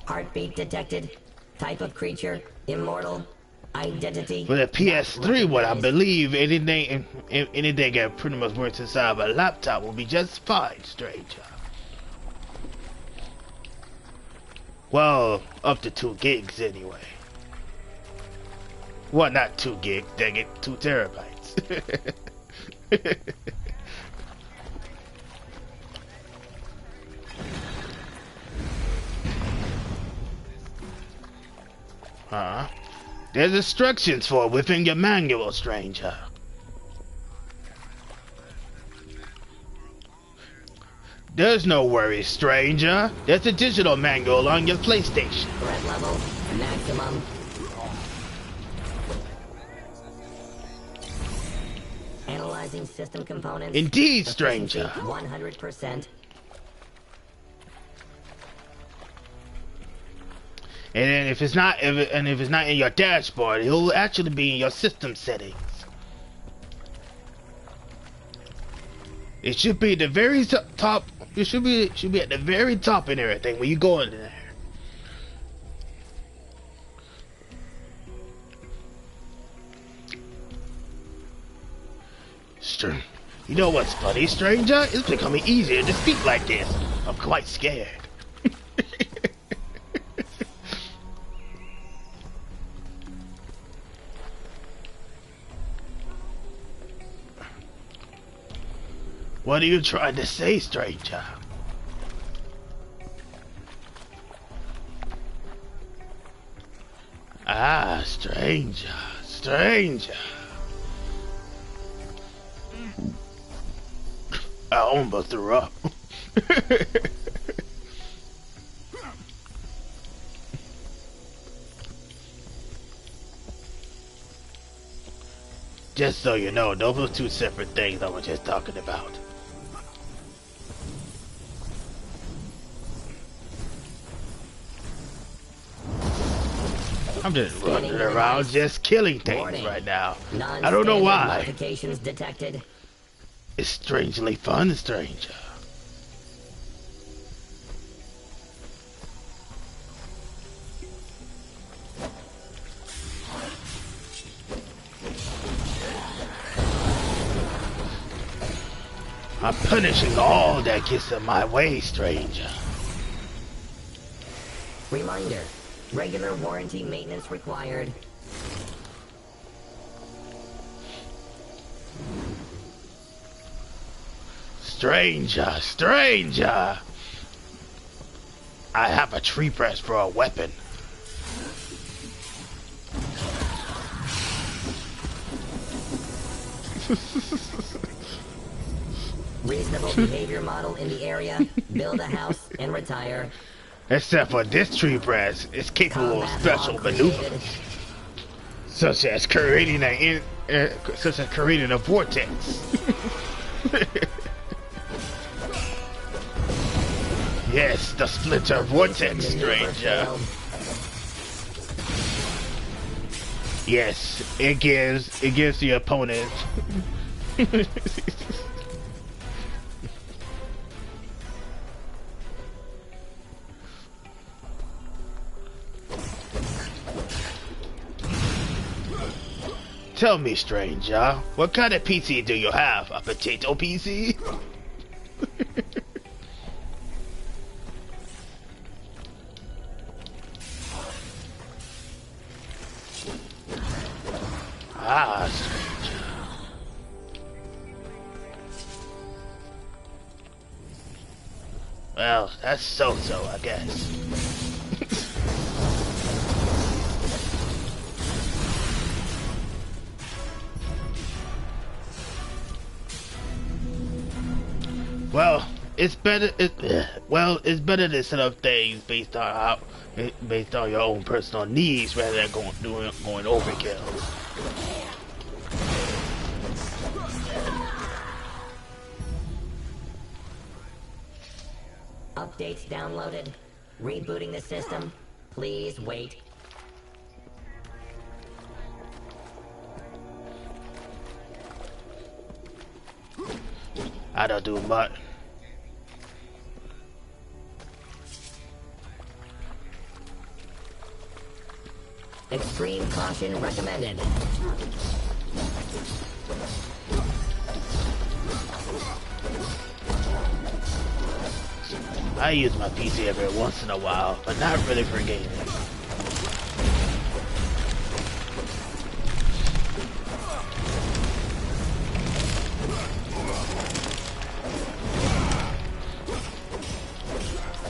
Heartbeat detected. Type of creature. Immortal. Identity. For the PS3 one, I believe anything that pretty much works inside of a laptop will be just fine, stranger. Well, up to 2 gigs anyway. Well, not 2 gigs, dang it, 2 terabytes. Huh? There's instructions for it within your manual, stranger. There's no worries, stranger. There's a digital manual on your PlayStation. Threat level. Maximum. Analyzing system components. Indeed, stranger. 100%. And then if it's not in your dashboard, it'll actually be in your system settings. It should be the very top. It should be at the very top and everything when you go in there. You know what's funny, stranger? It's becoming easier to speak like this. I'm quite scared. What are you trying to say, stranger? Ah, stranger, stranger. I almost threw up. Just so you know, those were two separate things I was just talking about. I'm just running around just killing things right now. I don't know why. Notifications detected. It's strangely fun, stranger. I'm punishing all that gets in my way, stranger. Reminder. Regular warranty maintenance required. Stranger, stranger! I have a tree press for a weapon. Reasonable behavior model in the area. Build a house and retire. Except for this tree press, it's capable of special maneuvers, such as creating a vortex. Yes, the splinter vortex, stranger. Yes, it gives the opponent. Tell me, stranger, what kind of PC do you have? A potato PC? Ah, stranger. Well, that's so-so, I guess. Well, it's better. It's better to set up things based on your own personal needs rather than going overkill. Updates downloaded. Rebooting the system. Please wait. I don't do much. Extreme caution recommended. I use my PC every once in a while, but not really for gaming.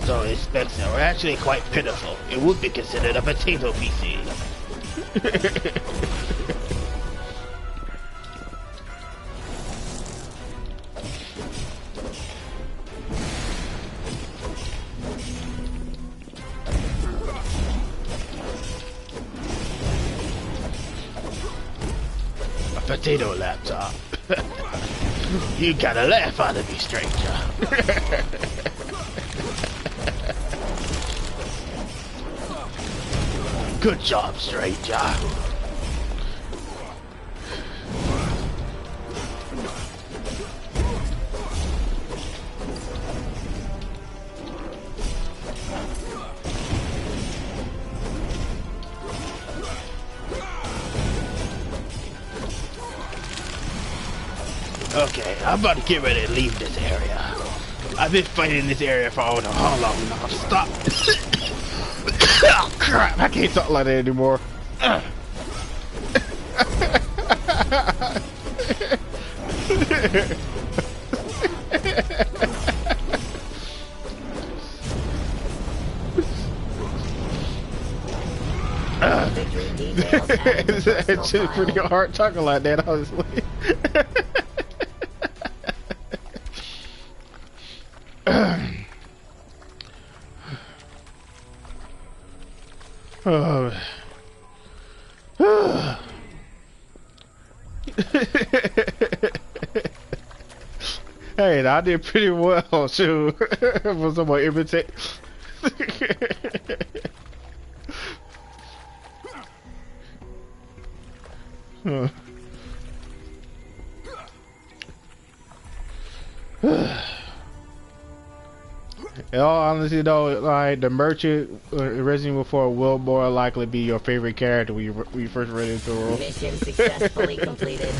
So its specs are actually quite pitiful. It would be considered a potato PC. A potato laptop. You gotta laugh out of me, stranger. Good job, stranger. Okay, I'm about to get ready to leave this area. I've been fighting this area for I don't know how long now. Stop. Oh, crap, I can't talk like that anymore. It's just pretty hard talking like that, honestly. Oh. Hey, I did pretty well, too. For someone imitate. In all honesty, though, like the merchant Resident Evil 4 will more likely be your favorite character when you first read into the role. Mission successfully completed.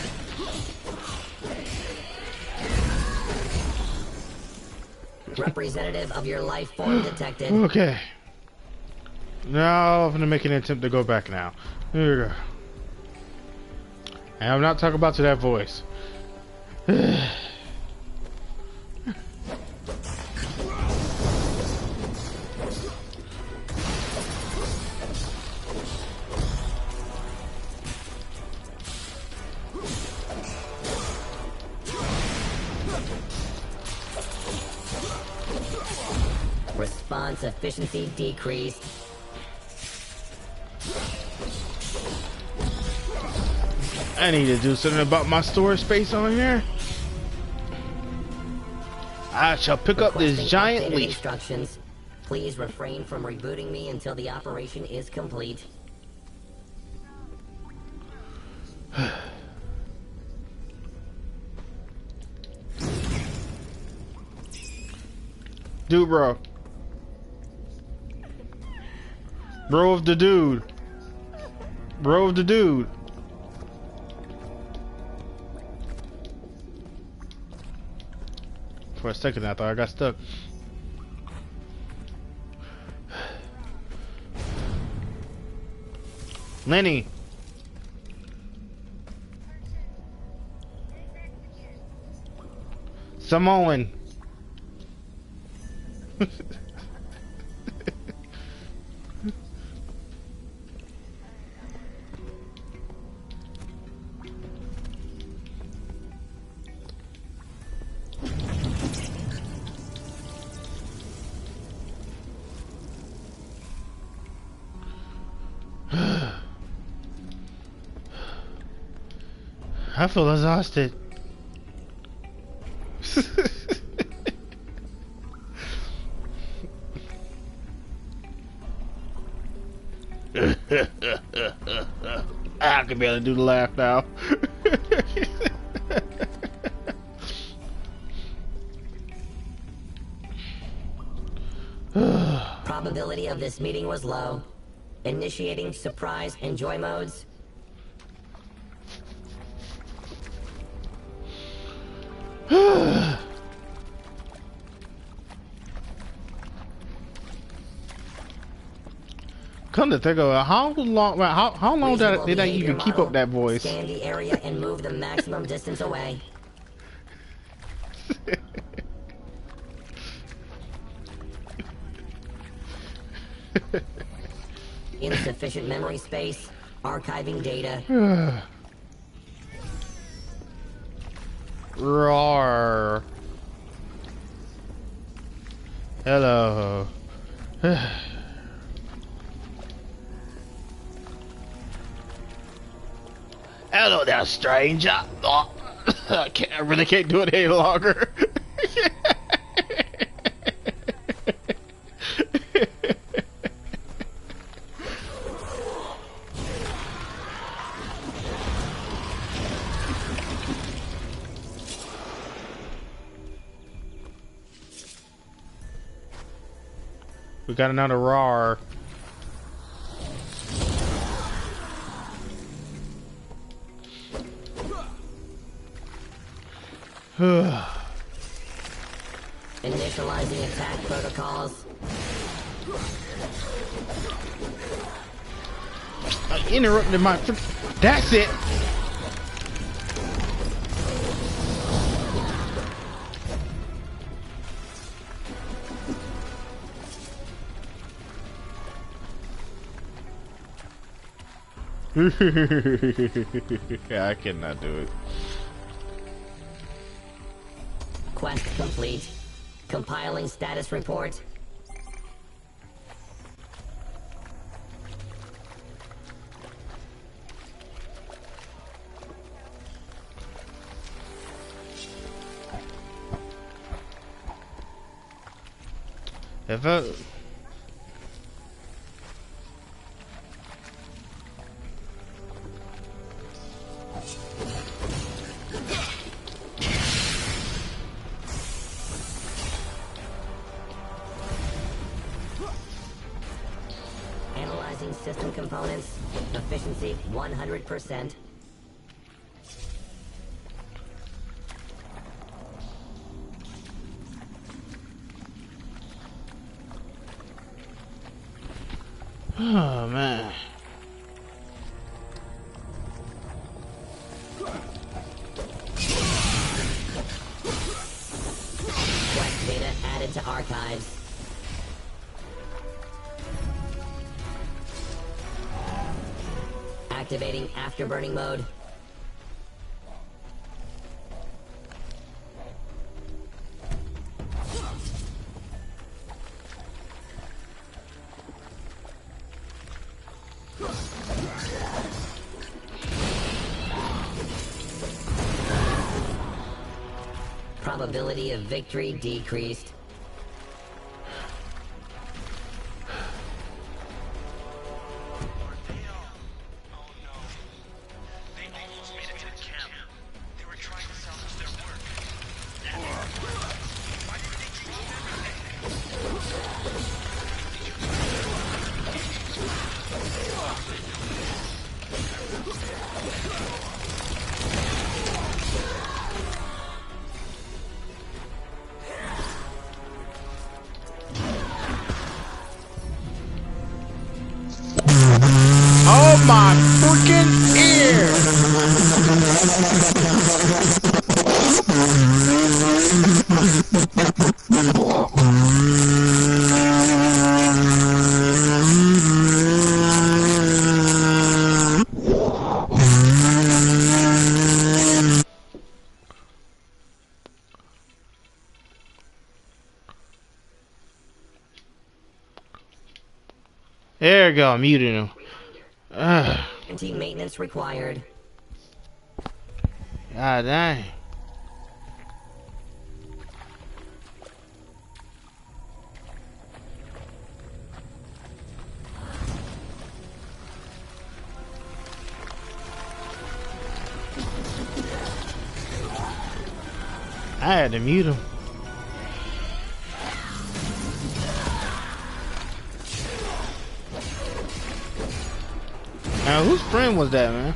Representative of your life form detected. Okay. Now I'm gonna make an attempt to go back now. Here we go. And I'm not talking about to that voice. Response efficiency decreased. I need to do something about my storage space on here. I shall pick up this giant leaf. Instructions. Please refrain from rebooting me until the operation is complete. Dude, bro. Bro of the dude. Bro of the dude. For a second, I thought I got stuck. Lenny. Samoan. I feel exhausted. I can barely do the laugh now. Probability of this meeting was low. Initiating surprise enjoy modes. Come to think of it, how long did I even keep up that voice? Scan the area and move the maximum distance away. Insufficient memory space. Archiving data. Roar. Hello. Hello there, stranger. Oh, I really can't do it any longer. We got another roar. Initializing attack protocols. I interrupted my. That's it. I cannot do it. Quest complete. Compiling status report. If I... Analyzing system components. Efficiency 100%. Oh man. Quest data added to archives. Activating afterburning mode. Probability of victory decreased. Oh my freaking ear! There we go, I muted him. Maintenance required. God dang. I had to mute him. Now, whose friend was that, man?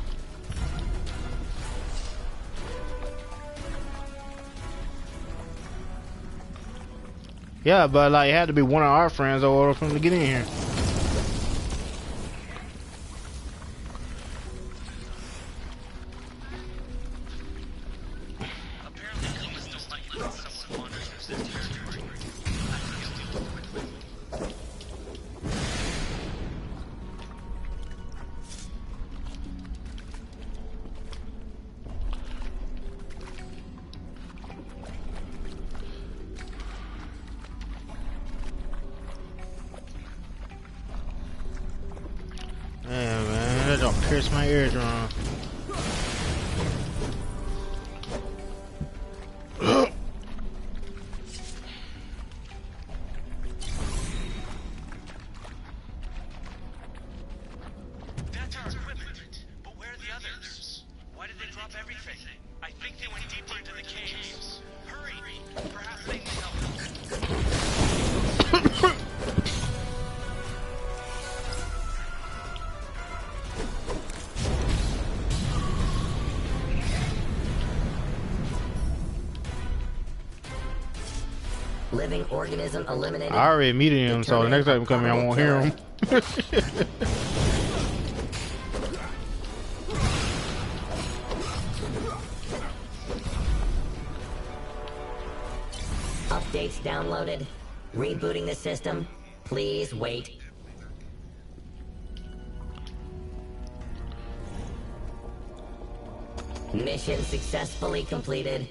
Yeah, but like, it had to be one of our friends in order for him to get in here. Yeah, man, that don't pierce my eardrum. That's our equipment. But where are the others? Why did they drop everything? I think they went deeper into the caves. Hurry! Perhaps they need help. Living organism eliminated. I already muted him, so the next time he come in, I won't hear him. Updates downloaded. Rebooting the system. Please wait. Mission successfully completed.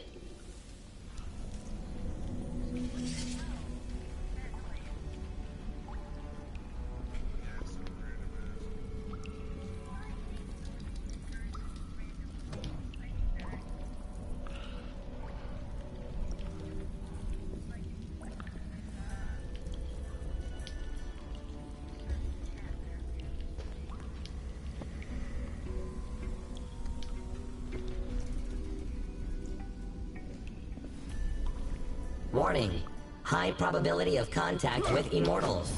Warning. High probability of contact with immortals.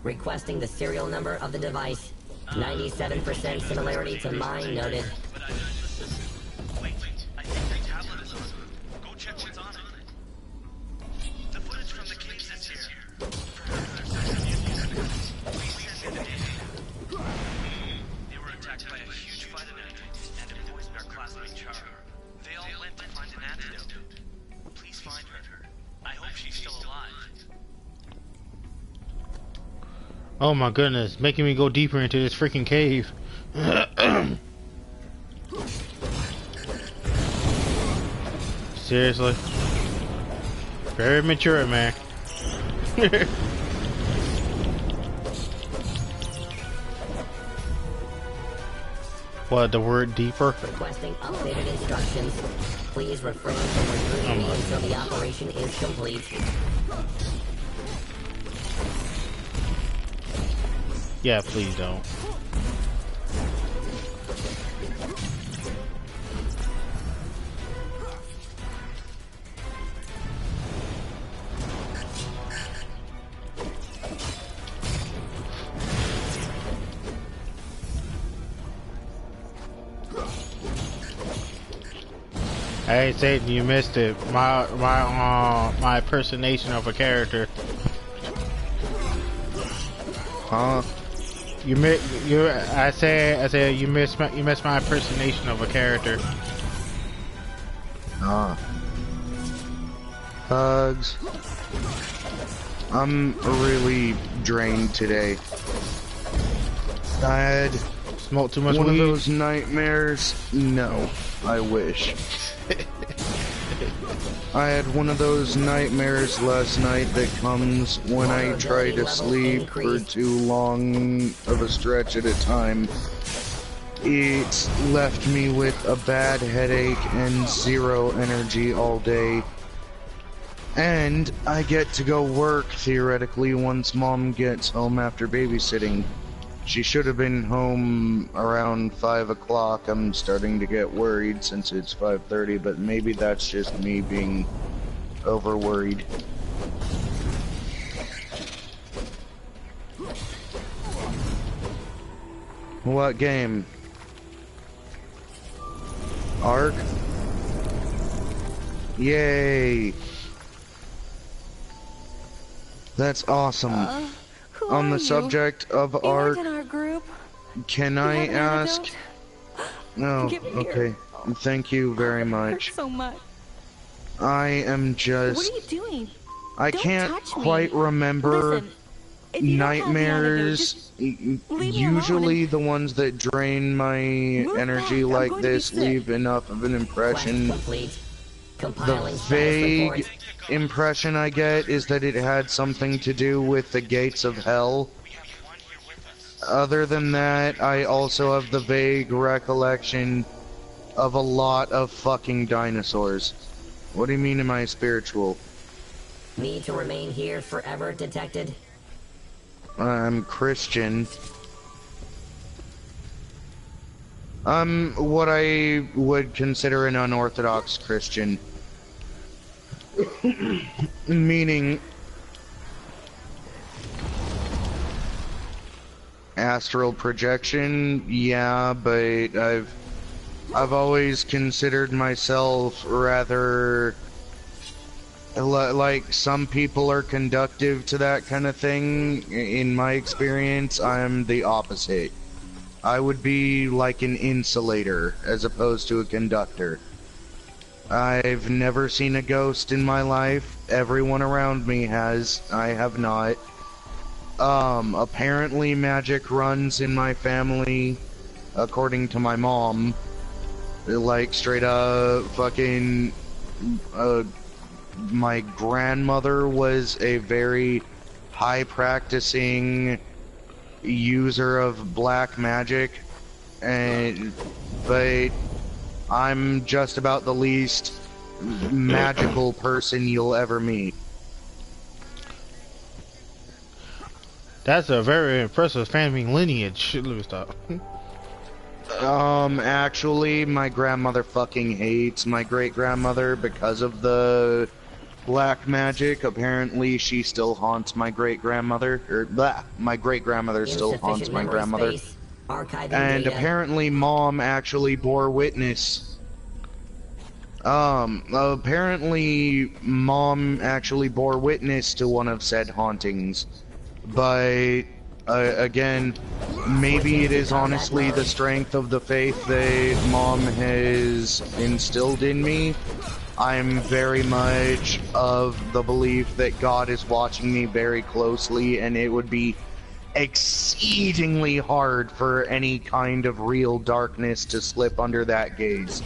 Requesting the serial number of the device. 97% similarity to mine noted. Wait, I think the tablet is on. Go check what's on it. The footage from the caves is here. Perhaps there's some evidence. Please send it in. They were attacked by a huge fighter and it poisoned our classmate Chara. They all went to find an antidote. Please find her. I hope she's still alive. Oh my goodness, making me go deeper into this freaking cave. Seriously? Very mature, man. What, the word deeper? Requesting updated instructions. Please refrain from recruiting me until the operation is complete. Yeah, please don't. Hey Satan, you missed it. My impersonation of a character. Huh? I said you missed my impersonation of a character. Hugs. I'm really drained today. I had smoked too much one weed? of those nightmares. No, I wish. I had one of those nightmares last night that comes when I try to sleep for too long of a stretch at a time. It left me with a bad headache and zero energy all day. And I get to go work, theoretically, once Mom gets home after babysitting. She should have been home around 5 o'clock. I'm starting to get worried since it's 5:30, but maybe that's just me being over-worried. What game? Ark? Yay! That's awesome. On the subject of Ark, in our group. can I ask? No, Give me okay. Thank you very much. So much. I am just. What are you doing? I Don't can't touch me. quite remember Listen, if you don't have the nightmares. leave me Usually, the ones that drain my energy I'm like going to be this sick. leave enough of an impression. Complete. The Compiling status vague report. impression I get is that it had something to do with the gates of hell. Other than that, I also have the vague recollection of a lot of fucking dinosaurs. What do you mean am I spiritual? Need to remain here forever, detected? I'm Christian. I'm what I would consider an unorthodox Christian. Meaning astral projection, yeah, but I've always considered myself rather Like, some people are conductive to that kind of thing. In my experience, I'm the opposite. I would be like an insulator as opposed to a conductor. I've never seen a ghost in my life. Everyone around me has. I have not. Apparently magic runs in my family, according to my mom. Like, straight up fucking, my grandmother was a very high practicing user of black magic, but I'm just about the least magical person you'll ever meet. That's a very impressive family lineage. Let me stop. Actually, my grandmother fucking hates my great-grandmother because of the black magic. Apparently, she still haunts my great-grandmother. My great-grandmother still haunts my grandmother. And apparently, Mom actually bore witness. Apparently, Mom actually bore witness to one of said hauntings. But, again, maybe it is honestly the strength of the faith that Mom has instilled in me. I'm very much of the belief that God is watching me very closely, and it would be exceedingly hard for any kind of real darkness to slip under that gaze.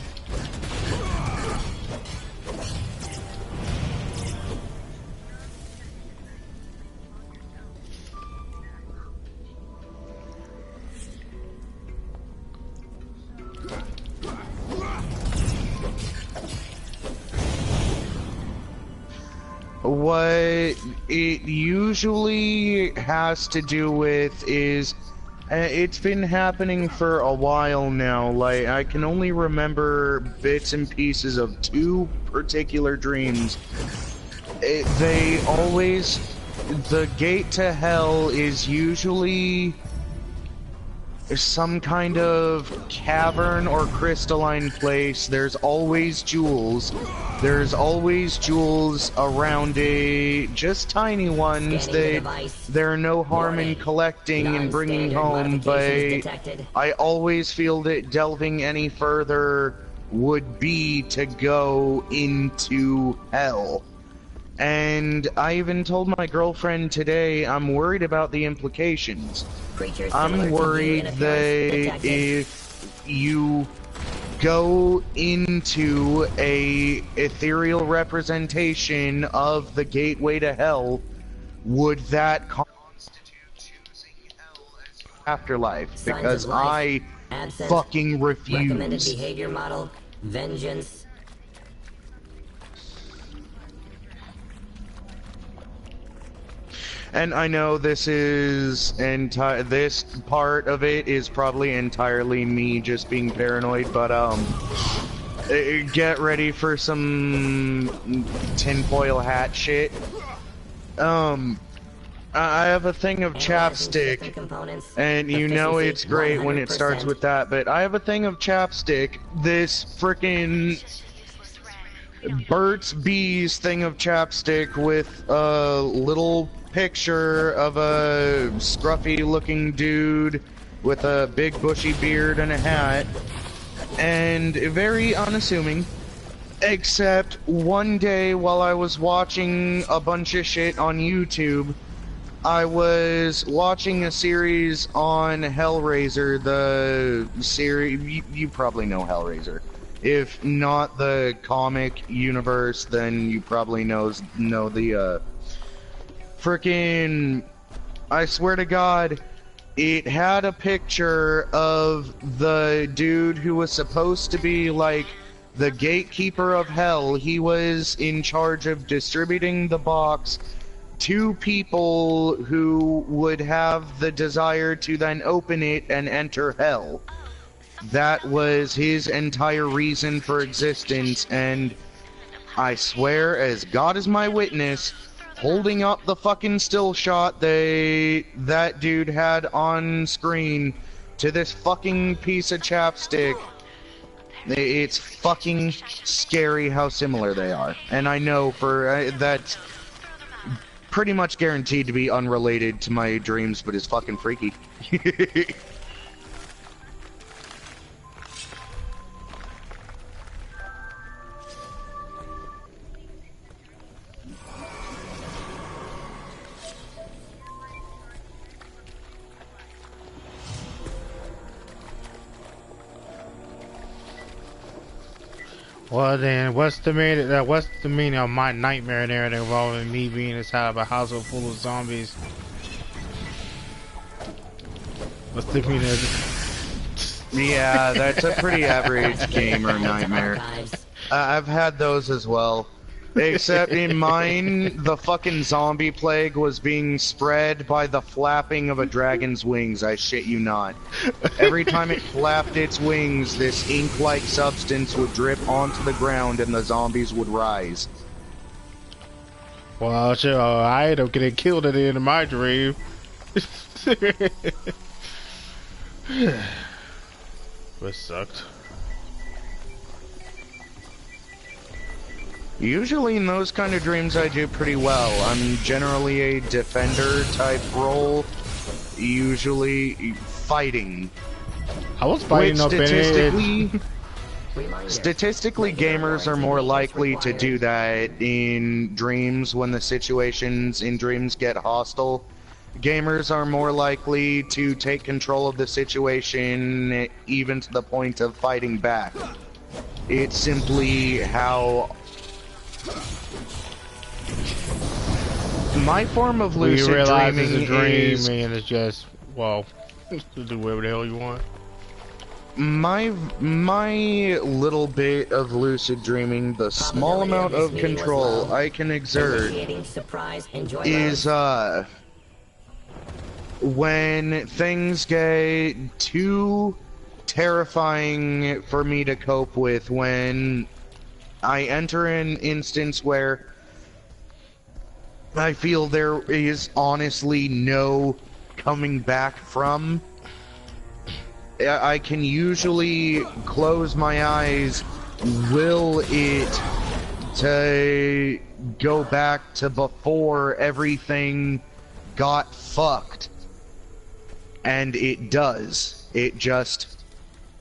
What it usually has to do with is, it's been happening for a while now. Like, I can only remember bits and pieces of 2 particular dreams. The gate to hell is usually some kind of cavern or crystalline place. There's always jewels. There's always jewels around it, just tiny ones that there are no harm in collecting and bringing home, but I always feel that delving any further would be to go into hell. And I even told my girlfriend today I'm worried about the implications. I'm worried that if you go into a ethereal representation of the gateway to hell, would that constitute choosing hell as your afterlife? Because I fucking refuse. Recommended behavior model, vengeance. And I know this is this part of it is probably entirely me just being paranoid, but get ready for some tinfoil hat shit. I have a thing of chapstick, and you know it's great when it starts with that, but I have a thing of chapstick, this frickin' Burt's Bees thing of chapstick with a little picture of a scruffy looking dude with a big bushy beard and a hat, and very unassuming, except one day while I was watching a bunch of shit on YouTube, I was watching a series on Hellraiser, the series, you probably know Hellraiser. If not the comic universe, then you probably know the, frickin', I swear to God, it had a picture of the dude who was supposed to be, like, the gatekeeper of hell. He was in charge of distributing the box to people who would have the desire to then open it and enter hell. That was his entire reason for existence, and I swear, as God is my witness, holding up the fucking still shot that dude had on screen to this fucking piece of chapstick, It's fucking scary how similar they are. And I know for that's pretty much guaranteed to be unrelated to my dreams, but it's fucking freaky. Well then, what's the meaning of my nightmare narrative involving me being inside of a household full of zombies? What's the meaning of Yeah, that's a pretty average gamer nightmare. I've had those as well. Except in mine, the fucking zombie plague was being spread by the flapping of a dragon's wings, I shit you not. Every time it flapped its wings, this ink-like substance would drip onto the ground and the zombies would rise. Well, sure, I end up getting killed at the end of my dream. That sucked. Usually in those kind of dreams I do pretty well. I'm generally a defender type role, usually fighting. I was fighting up statistically, statistically gamers are more likely to do that in dreams when the situations in dreams get hostile. Gamers are more likely to take control of the situation even to the point of fighting back. It's simply how my form of lucid you realize dreaming it's a dream is, and it's just, well, do whatever the hell you want. my little bit of lucid dreaming, the small amount of control I can exert is when things get too terrifying for me to cope with, when I enter an instance where I feel there is honestly no coming back from. I can usually close my eyes, will it to go back to before everything got fucked. And it does. It just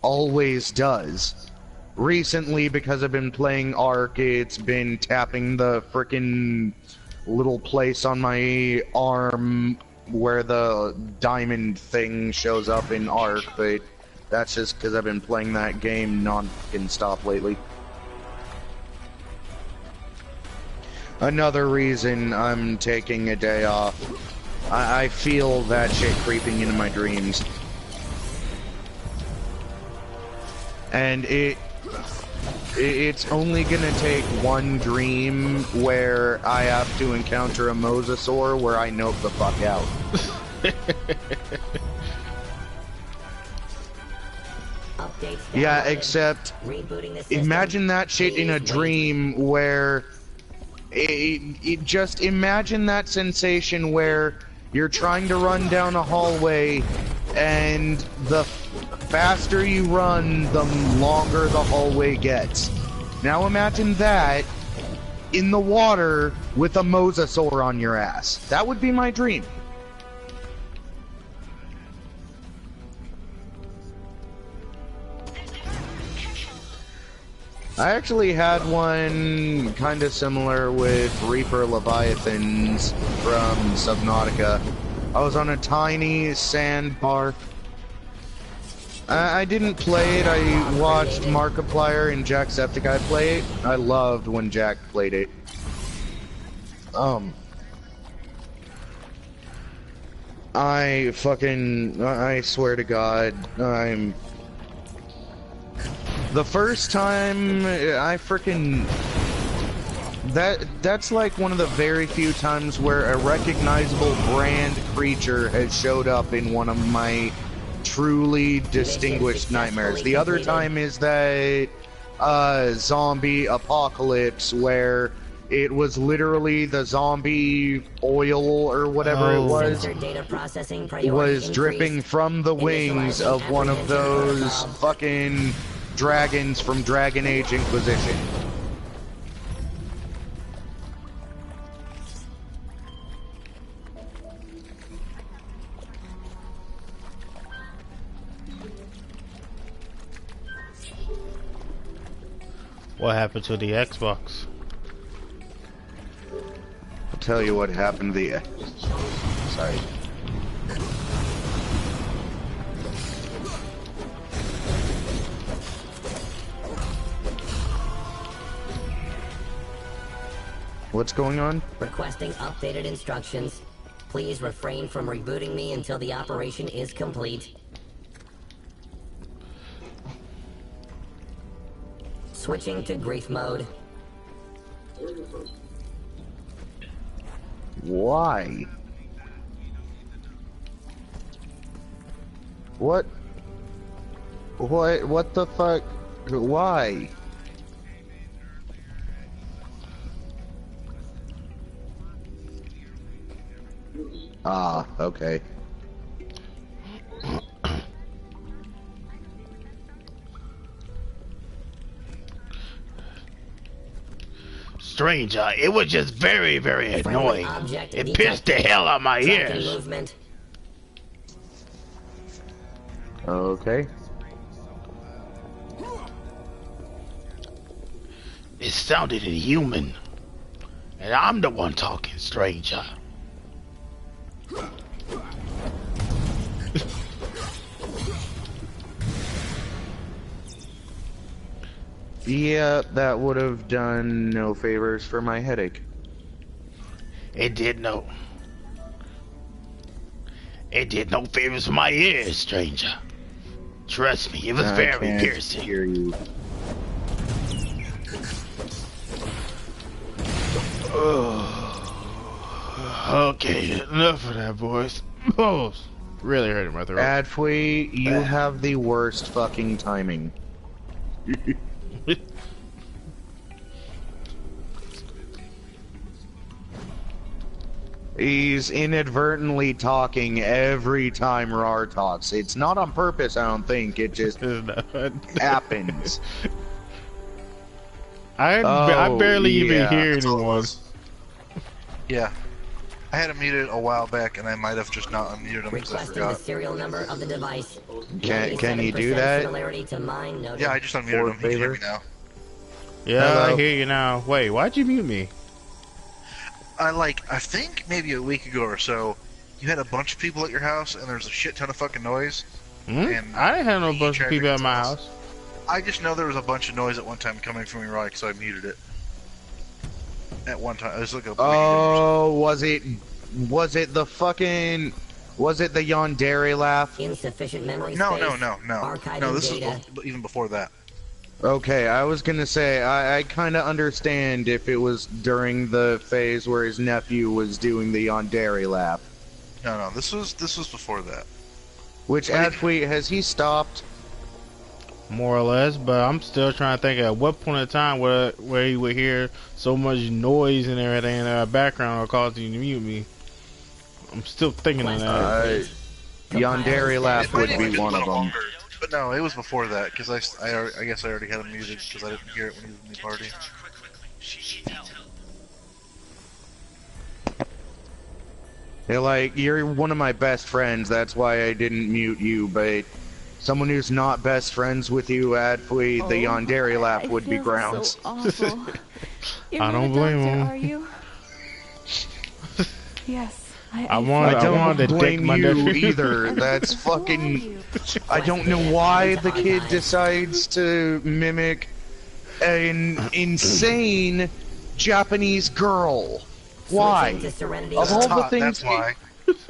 always does. Recently, because I've been playing Ark, it's been tapping the frickin' little place on my arm where the diamond thing shows up in Ark, but that's just because I've been playing that game non-stop lately. Another reason I'm taking a day off. I feel that shit creeping into my dreams. And it's only gonna take one dream where I have to encounter a mosasaur where I nope the fuck out. Yeah, except imagine that shit in a dream where just imagine that sensation where you're trying to run down a hallway and the faster you run, the longer the hallway gets. Now imagine that in the water with a mosasaur on your ass. That would be my dream. I actually had one kind of similar with Reaper Leviathans from Subnautica. I was on a tiny sandbar. I didn't play it, I watched Markiplier and Jacksepticeye play it. I loved when Jack played it. I swear to God, the first time that's like one of the very few times where a recognizable brand creature has showed up in one of my truly distinguished nightmares. The other time is that zombie apocalypse where it was literally the zombie oil or whatever it was dripping from the wings of one of those fucking dragons from Dragon Age Inquisition. What happened to the Xbox? I'll tell you what happened to the... Sorry. What's going on? Requesting updated instructions. Please refrain from rebooting me until the operation is complete. Switching to grief mode. Why? What the fuck? Why? Ah, okay. Stranger, it was just very, very annoying. It pissed the hell out of my ears. Movement. Okay. It sounded inhuman. And I'm the one talking, stranger. Yeah, that would have done no favors for my headache. It did no favors for my ears, stranger. Trust me, it was very piercing. Hear you. Okay, enough of that, boys. Oh, really hurting my throat. Adfui, you have the worst fucking timing. He's inadvertently talking every time Rar talks. It's not on purpose, I don't think. It just happens. I barely even hear anyone. Yeah. I had him muted a while back, and I might have just not unmuted him because I Requesting forgot. the serial number of the device. Can you do that? Similarity to mine noted. Yeah, I just unmuted him. He can hear me now. Yeah, Hello? I hear you now. Wait, why'd you mute me? I think maybe a week ago or so, you had a bunch of people at your house, and there was a shit ton of fucking noise. And I didn't have no bunch of people at my house. I just know there was a bunch of noise at one time coming from your right, so I muted it. At one time, I was looking. Oh, was it the fucking... Was it the Yandere laugh? Insufficient memory No, space. no, this is even before that. Okay, I was gonna say, I kinda understand if it was during the phase where his nephew was doing the Yandere laugh. No, this was before that. Which, Adfui, has he stopped? More or less, but I'm still trying to think at what point in time where he would hear so much noise and everything in the background or cause you to mute me. I'm still thinking of that. Yandere laugh would be one of them. But no, it was before that, because I guess I already had him muted because I didn't hear it when he was in the party. They're like, you're one of my best friends, that's why I didn't mute you, but someone who's not best friends with you, Adfui, the Yandere laugh would be grounds. So awful. I don't blame him. Are you? Yes. I don't blame you either. That's fucking... I don't know why the kid decides to mimic an insane Japanese girl. Why? Of all the things...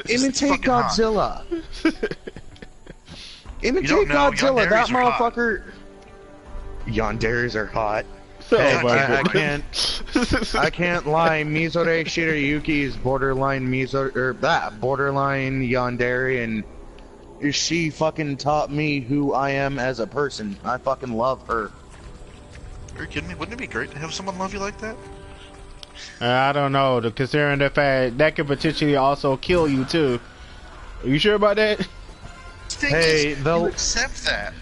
Imitate Godzilla. Imitate Godzilla, that motherfucker... Yanderes are hot. Hey, I can't lie. Mizore Shirayuki is borderline borderline Yandere, and she fucking taught me who I am as a person. I fucking love her. Are you kidding me? Wouldn't it be great to have someone love you like that? I don't know, considering the fact that could potentially also kill you too. Are you sure about that? Hey, you accept that.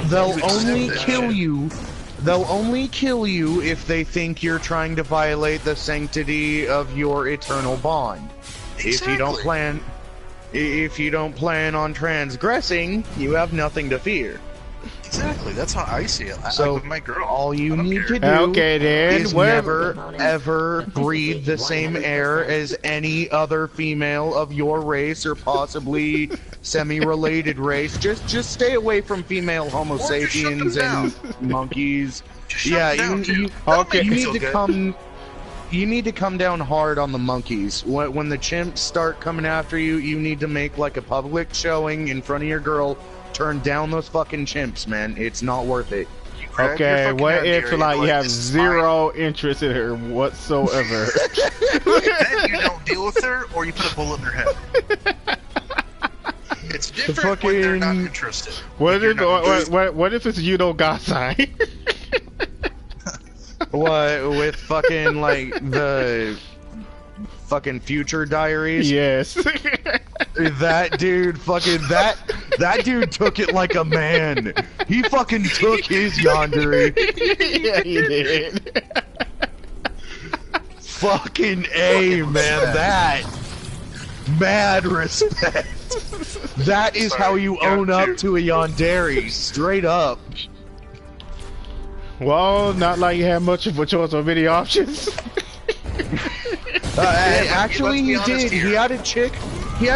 They'll only kill you. They'll only kill you if they think you're trying to violate the sanctity of your eternal bond. If you don't plan on transgressing, you have nothing to fear. Exactly, that's how I see it. So with my girl, all you need to do is never, ever breathe the same air as any other female of your race or possibly semi-related race. Just stay away from female Homo sapiens and monkeys. Yeah, you need to come. You need to come down hard on the monkeys. When the chimps start coming after you, you need to make like a public showing in front of your girl. Turn down those fucking chimps, man. It's not worth it. Okay, what if like you have zero interest in her whatsoever? Then you don't deal with her, or you put a bullet in her head. It's different when they're not interested. What if it's Yudo Gasai? What, with fucking like the fucking Future Diaries? Yes. That dude that dude took it like a man. He fucking took his yandere. Yeah, he did. Fucking A, man. That mad respect. That is how you own up to a yandere, straight up. Well, not like you had much of a choice or many options. Actually, he did. He had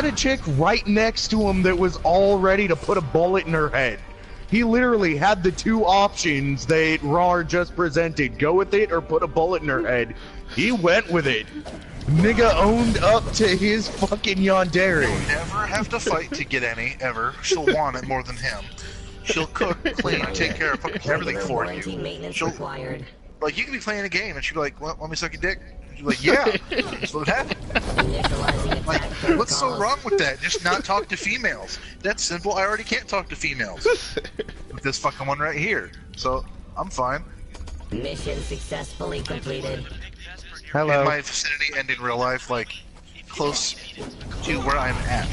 a chick right next to him that was all ready to put a bullet in her head. He literally had the two options that Rar just presented: go with it or put a bullet in her head. He went with it. Nigga owned up to his fucking yandere. You'll never have to fight to get any, ever. She'll want it more than him. She'll cook, clean, take care of fucking everything for you. She'll, like, you can be playing a game and she'll be like, "What, want me to suck your dick?" You're like, "Yeah." That's what happened. Like, what's so wrong with that? Just not talk to females. That's simple. I already can't talk to females with this fucking one right here. So I'm fine. Mission successfully completed. Hello. In my vicinity and in real life, like close to where I'm at.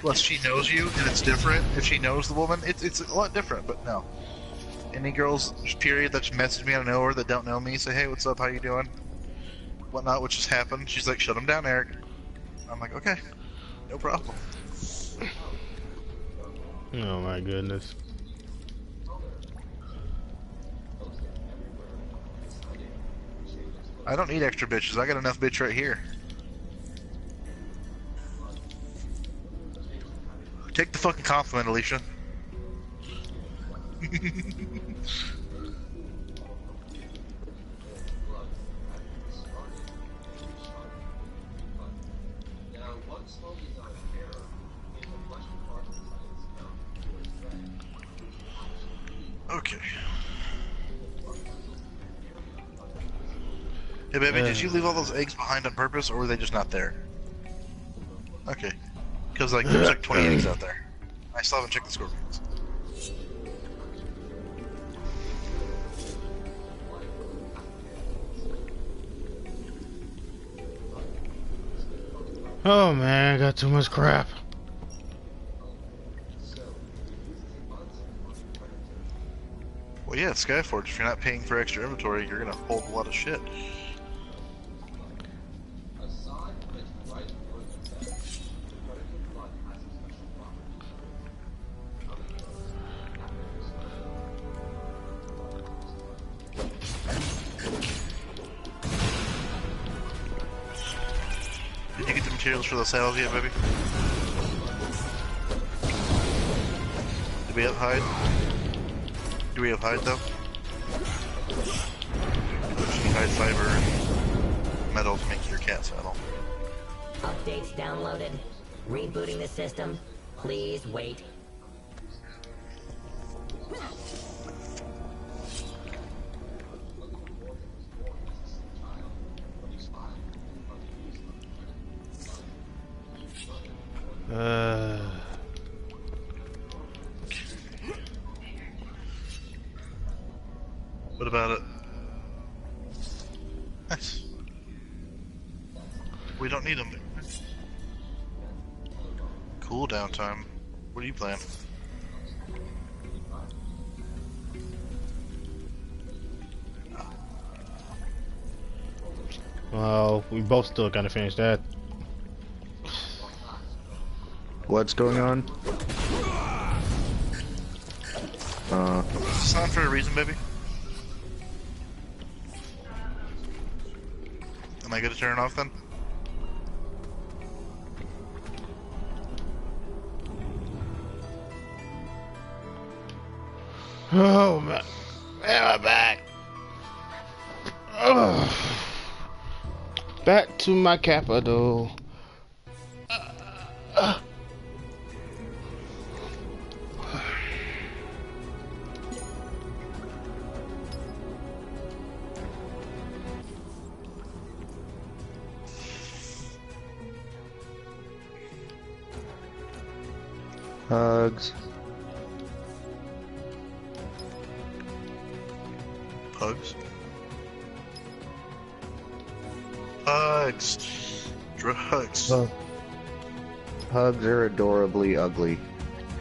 Unless she knows you, and it's different. If she knows the woman, it's a lot different. But no, any girls, period, that just message me out of nowhere that don't know me, say, "Hey, what's up? How you doing?" Whatnot, which just happened. She's like, "Shut him down, Eric." I'm like, "Okay, no problem." Oh my goodness. I don't need extra bitches. I got enough bitch right here. Take the fucking compliment, Alicia. Okay. Hey, baby, did you leave all those eggs behind on purpose, or were they just not there? Okay. Because, like, there's like 20 eggs out there. I still haven't checked the scorpions. Oh man, I got too much crap. Well, yeah, it's Skyforge. If you're not paying for extra inventory, you're gonna hold a lot of shit. Did you get the materials for those saddles yet, baby? Did we have hide? Do we have hide though? You need hide fiber and metal to make your cat saddle. Updates downloaded. Rebooting the system. Please wait. What about it? Nice. We don't need them. Cool down time. What are you playing? Well, we both still gotta finish that. What's going on? It's on for a reason, baby. Am I gonna turn it off then? Oh man, my back. Ugh. Back to my capital. Hugs. Hugs. Hugs. Drugs. Hugs are adorably ugly.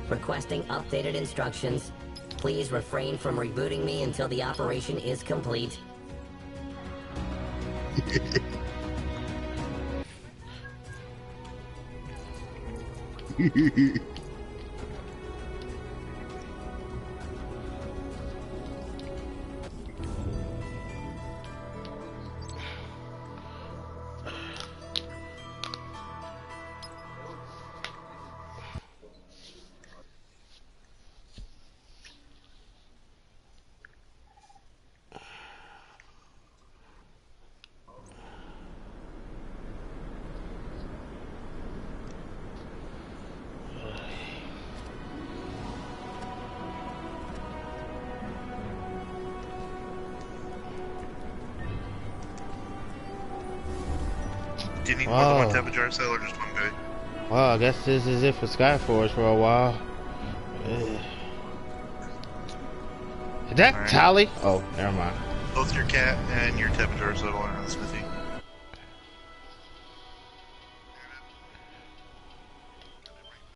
Requesting updated instructions. Please refrain from rebooting me until the operation is complete. Do you need more than one temperature cell or just one guy? Well, I guess this is it for Skyforce for a while. Is that Tally? Oh, never mind. Both your cat and your temperature cell are in the smithy.